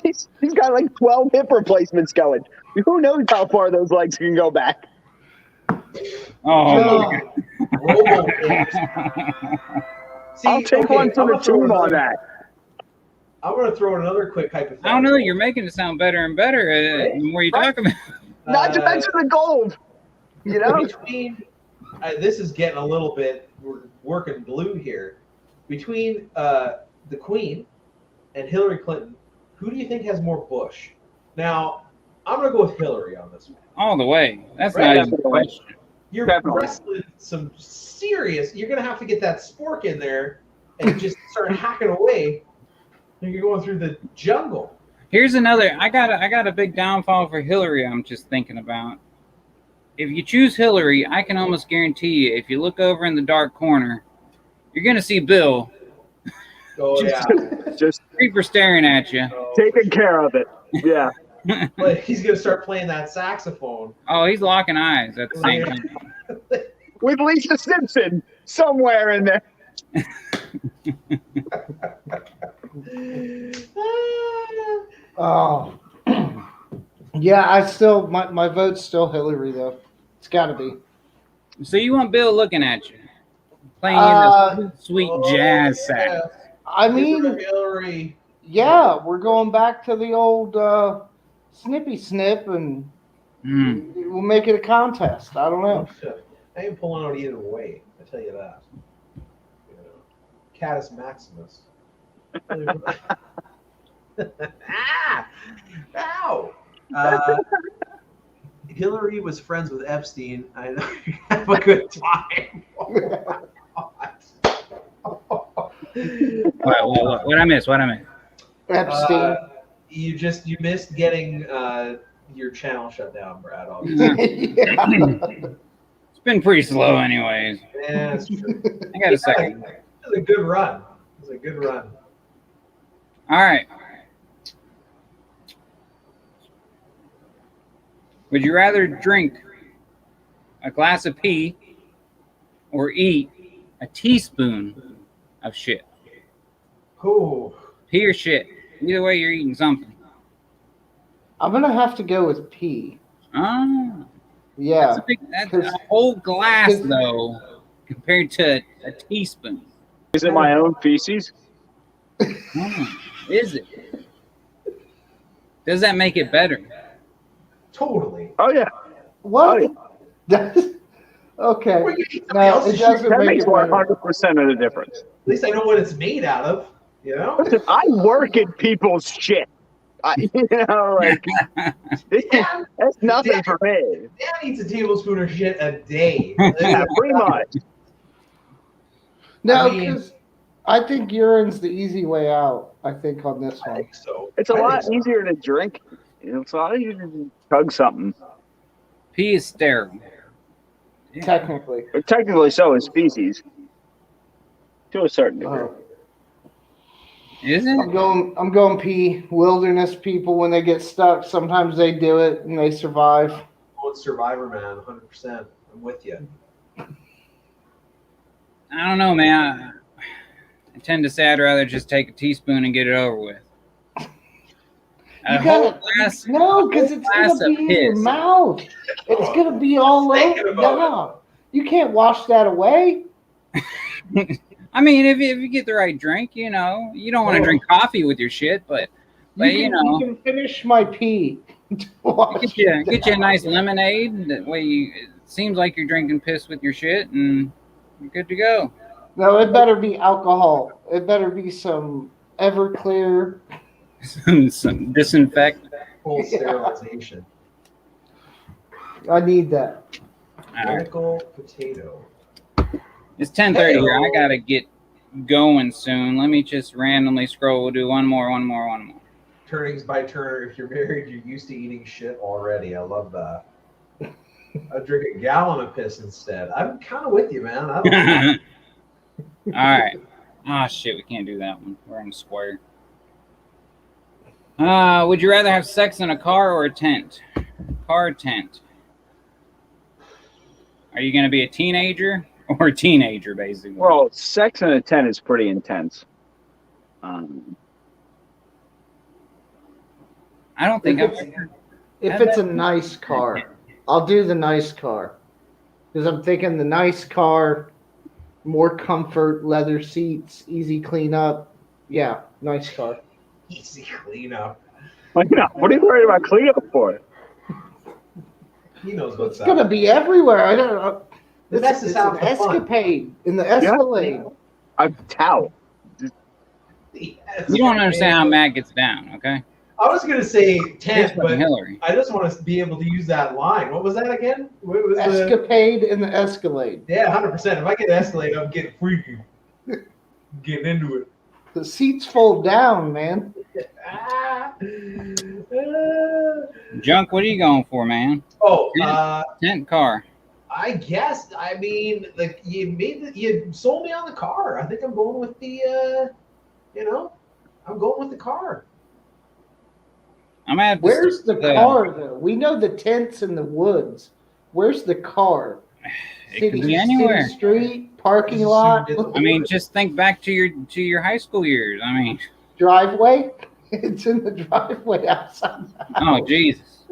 S4: She's got like 12 hip replacements going. Who knows how far those legs can go back?
S1: Oh,
S3: Robo hips. See,
S4: I'll take
S3: okay,
S4: one for
S3: I'm
S4: the
S3: gonna throw
S4: team on
S3: another-
S4: that.
S3: I'm going to throw in another quick hypothetical.
S1: I don't know. You're making it sound better and better. The more you talk about.
S4: Not to mention the gold. You know?
S3: this is getting a little bit. We're working blue here. Between the Queen and Hillary Clinton, who do you think has more Bush? Now, I'm gonna go with Hillary on this one.
S1: All the way. That's
S3: Right.
S1: not even a question.
S3: You're
S4: Definitely.
S3: wrestling some serious. You're gonna have to get that spork in there and just start hacking away. And you're going through the jungle.
S1: Here's another. I got a big downfall for Hillary. I'm just thinking about. If you choose Hillary, I can almost guarantee you, if you look over in the dark corner, you're gonna see Bill.
S3: Oh
S4: Just
S1: Creeper staring at you.
S4: taking care of it. Yeah.
S3: But he's gonna start playing that saxophone.
S1: Oh, he's locking eyes at the same time.
S4: With Lisa Simpson somewhere in there.
S2: Oh, yeah. I still my vote's still Hillary though. It's got to be.
S1: So you want Bill looking at you, playing in this sweet jazz sax.
S2: I mean,
S3: Hillary.
S2: yeah, we're going back to the old snippy snip, and we'll make it a contest. I don't know.
S3: I ain't pulling out either way. I tell you that. You know, Catus Maximus. Ah! Ow! Hillary was friends with Epstein. I know you have a good time.
S1: What I miss? What I miss?
S2: Epstein.
S3: You missed getting your channel shut down, Brad.
S2: Yeah.
S1: It's been pretty slow, anyways.
S3: Yeah, that's true.
S1: I got a second.
S3: It was a good run. It was a good run.
S1: All right. Would you rather drink a glass of pee or eat a teaspoon of shit?
S3: Oh,
S1: Pee or shit? Either way, you're eating something.
S2: I'm gonna have to go with P.
S1: Oh,
S2: Yeah.
S1: that's a whole glass, though, compared to a teaspoon.
S4: Is it my own feces?
S1: Oh, is it? Does that make it better?
S3: totally.
S4: Oh yeah.
S2: What?
S4: Oh,
S2: Okay.
S3: Well, you eat somebody
S2: No,
S3: else's
S2: it
S3: shit.
S2: doesn't
S4: That
S2: make
S4: makes
S2: it better.
S4: 100% of the difference.
S3: At least I know what it's made out of. You know.
S4: Listen, I work in people's shit. That's nothing for me.
S3: Dan eats a tablespoon of shit a day.
S4: Yeah, pretty much.
S2: No,
S3: I mean-
S2: because I think urine's the easy way out. I think on this
S3: I
S2: one.
S3: think so.
S4: It's a
S3: I
S4: lot
S3: think so.
S4: easier to drink. It's a lot easier to chug something.
S1: Pee is sterile.
S2: Technically.
S4: But technically so is feces. To a certain degree.
S2: Oh.
S1: Is it?
S2: I'm going P. Wilderness people, when they get stuck, sometimes they do it and they survive.
S3: Oh, it's Survivor, man. 100%. I'm with you.
S1: I don't know, man. I tend to say I'd rather just take a teaspoon and get it over with. A whole glass.
S2: No, because it's
S1: glass
S2: gonna
S1: of
S2: be in your
S1: piss.
S2: mouth. It's gonna be all
S3: Thinking
S2: over.
S3: about
S2: Yeah. You can't wash that away.
S1: I mean, if you get the right drink, you know, you don't want to drink coffee with your shit, but you know,
S2: you can finish my pee.
S1: get you a nice lemonade. That way, it seems like you're drinking piss with your shit, and you're good to go.
S2: No, it better be alcohol. It better be some Everclear.
S1: Some disinfect.
S3: Full sterilization.
S2: I need that.
S1: All right.
S3: Medical potato.
S1: It's 10:30 here. I gotta get going soon. Let me just randomly scroll. We'll do one more.
S3: Turnings by Turner. If you're married, you're used to eating shit already. I love that. I drink a gallon of piss instead. I'm kind of with you, man. I don't
S1: All right. Ah, shit. We can't do that one. We're in a square. Would you rather have sex in a car or a tent? Car or tent? Are you gonna be a teenager or a teenager, basically?
S4: Well, sex in a tent is pretty intense.
S1: I don't think
S2: If
S1: I've
S2: it's-
S1: ever.
S2: If it's a nice car, I'll do the nice car. Because I'm thinking the nice car, more comfort, leather seats, easy cleanup. Yeah, nice car.
S3: easy cleanup.
S4: Like, no, what are you worried about cleanup for?
S3: He knows what's
S2: It's gonna
S3: up.
S2: be everywhere. I don't know.
S3: The mess is
S2: It's
S3: half
S2: an
S3: the fun.
S2: escapade in the Escalade.
S4: A towel.
S1: You don't understand how Matt gets down, okay?
S3: I was gonna say
S1: Here's
S3: 10,
S1: fucking
S3: but
S1: Hillary.
S3: I just want to be able to use that line. What was that again? What was the?
S2: Escapade in the Escalade.
S3: Yeah, 100%. If I get Escalade, I'm getting freaky. Getting into it.
S2: The seats fold down, man.
S1: Junk, what are you going for, man?
S3: Oh,
S1: Tent car.
S3: I guess. I mean, like you sold me on the car. I think I'm going with the. I'm going with the car.
S1: I'm gonna have to
S2: Where's the
S1: stick with
S2: car, though? We know the tent's in the woods. Where's the car?
S1: It could be anywhere.
S2: City street, parking lot,
S1: I mean, just think back to your high school years. I mean,
S2: driveway. It's in the driveway outside.
S1: oh Jesus.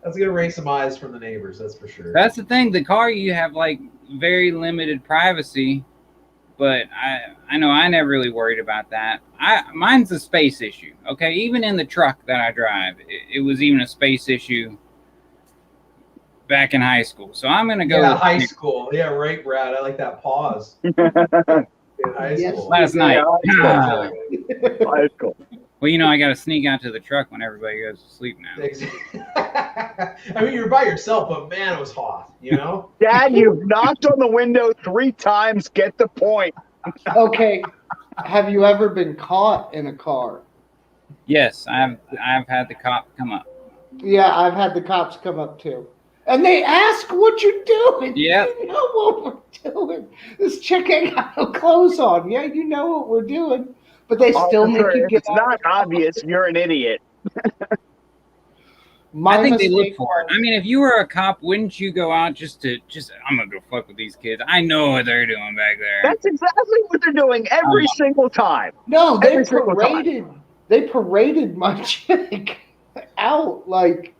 S3: That's gonna raise some eyes from the neighbors. That's for sure.
S1: That's the thing. The car, you have like very limited privacy, but I know I never really worried about that. Mine's a space issue. Okay, even in the truck that I drive, it was even a space issue back in high school. So I'm gonna go.
S3: Yeah, high school. Yeah, right, Brad. I like that pause. In high
S2: Yes.
S3: school.
S1: Last night.
S4: High school.
S1: Well, you know, I got to sneak out to the truck when everybody goes to sleep now.
S3: I mean, you're by yourself, but man, it was hot. You know.
S4: Dad, you've knocked on the window 3 times. Get the point.
S2: Okay. Have you ever been caught in a car?
S1: Yes, I've had the cop come up.
S2: Yeah, I've had the cops come up too. And they ask what you're doing.
S1: Yep.
S2: You know what we're doing. This chick ain't got no clothes on. Yeah, you know what we're doing. But they still make you
S4: If
S2: get
S4: it's not obvious, you're an idiot.
S2: My
S1: I think they look
S2: mistake
S1: for it.
S2: was-
S1: I mean, if you were a cop, wouldn't you go out I'm gonna go fuck with these kids. I know what they're doing back there.
S4: That's exactly what they're doing every single time.
S2: No, they
S4: Every single time.
S2: paraded my chick out, like,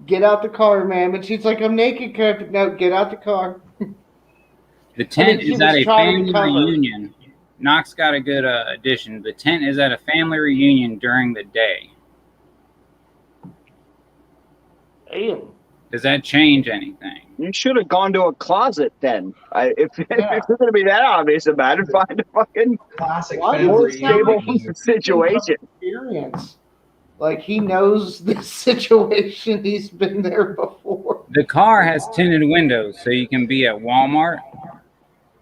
S2: get out the car, ma'am. And she's like, I'm naked, Captain. No, get out the car.
S1: The tent
S2: she
S1: is at
S2: was
S1: a
S2: trying to
S1: family
S2: cover.
S1: reunion. Knox got a good addition. The tent is at a family reunion during the day.
S2: Damn.
S1: Does that change anything?
S4: You should have gone to a closet then. If you're going to be that obvious about it, find a fucking
S3: Classic
S2: Why
S3: family
S2: does it sound
S3: reunion.
S2: like he's
S4: situation.
S2: experience? Like, he knows the situation. He's been there before.
S1: The car has tinted windows, so you can be at Walmart,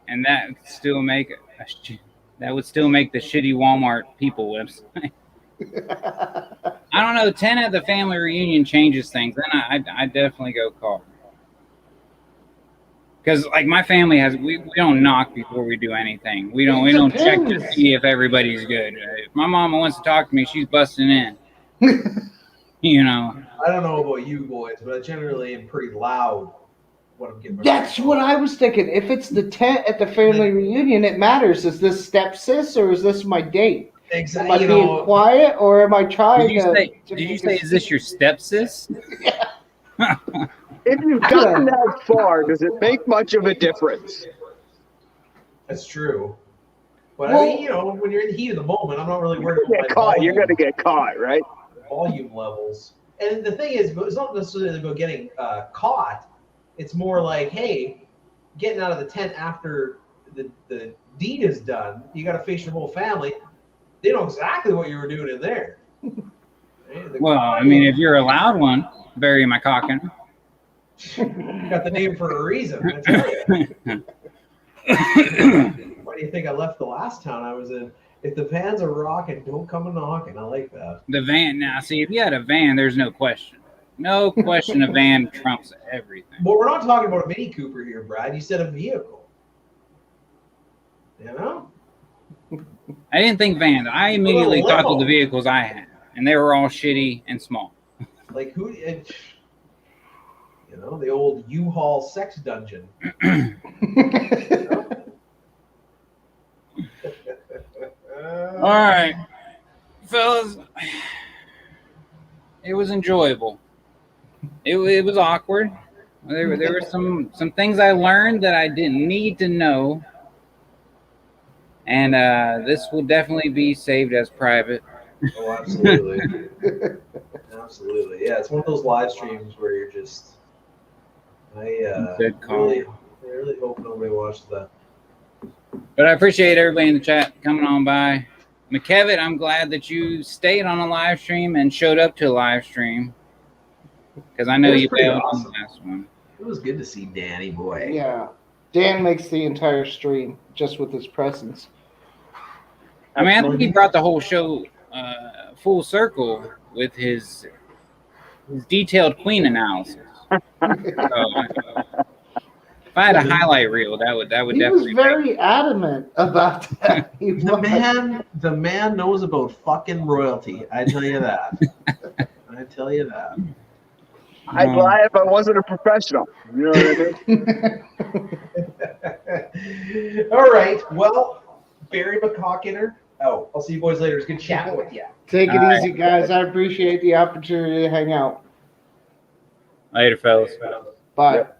S1: and that would still make the shitty Walmart people website. I don't know. 10 at the family reunion changes things. Then I definitely go car. Because like my family we don't knock before we do anything. We don't check to see if everybody's good. If my mama wants to talk to me, she's busting in. You know.
S3: I don't know about you boys, but I generally am pretty loud when I'm getting.
S2: That's what I was thinking. If it's the tent at the family reunion, it matters. Is this stepsis or is this my date? Am I
S3: Exactly.
S2: being quiet or am I trying
S1: Did
S2: to
S1: you
S2: make
S1: say
S2: a
S1: is this your stepsis?
S4: If you've gotten that far, does it make much of a difference?
S3: That's true. But
S2: Well-
S3: I mean, when you're in the heat of the moment, I'm not really worried
S4: You're
S3: about
S4: caught. You're going to get caught, right?
S3: volume levels. And the thing is, it's not necessarily about getting caught. It's more like, hey, getting out of the tent after the deed is done, you got to face your whole family. They know exactly what you were doing in there. Right?
S1: Well, I mean, if you're a loud one, bury my cock in.
S3: You got the name for a reason. I tell you. Why do you think I left the last town I was in? If the vans are rocking, don't come a knocking. I like that.
S1: The van. Now, see, if you had a van, there's no question. No question a van trumps everything.
S3: But we're not talking about a Mini Cooper here, Brad. You said a vehicle. You know?
S1: I didn't think vans. I immediately thought of the vehicles I had, and they were all shitty and small.
S3: Like who? The old U-Haul sex dungeon.
S1: All right, fellas, it was enjoyable. It was awkward. There were some things I learned that I didn't need to know, and this will definitely be saved as private.
S3: Oh, absolutely. Absolutely. Yeah, it's one of those live streams where you're just,
S1: Good call.
S3: I really hope nobody watches that.
S1: But I appreciate everybody in the chat coming on by. McKevitt, I'm glad that you stayed on a live stream and showed up to a live stream. Because I know you failed on the last one.
S3: It was good to see Danny boy.
S2: Yeah. Dan makes the entire stream just with his presence.
S1: I mean, I think he brought the whole show full circle with his detailed Queen analysis. So, if I had a highlight reel, that would
S2: He
S1: definitely.
S2: was very adamant about that.
S3: The man knows about fucking royalty. I tell you that. I tell you that.
S4: I'd lie if I wasn't a professional. You know what
S3: I mean? All right. Well, Barry McCockiner. Oh, I'll see you boys later. It's good chatting with you.
S2: Take it easy, guys. I appreciate the opportunity to hang out.
S1: Later, fellas.
S2: Bye.
S4: Yep.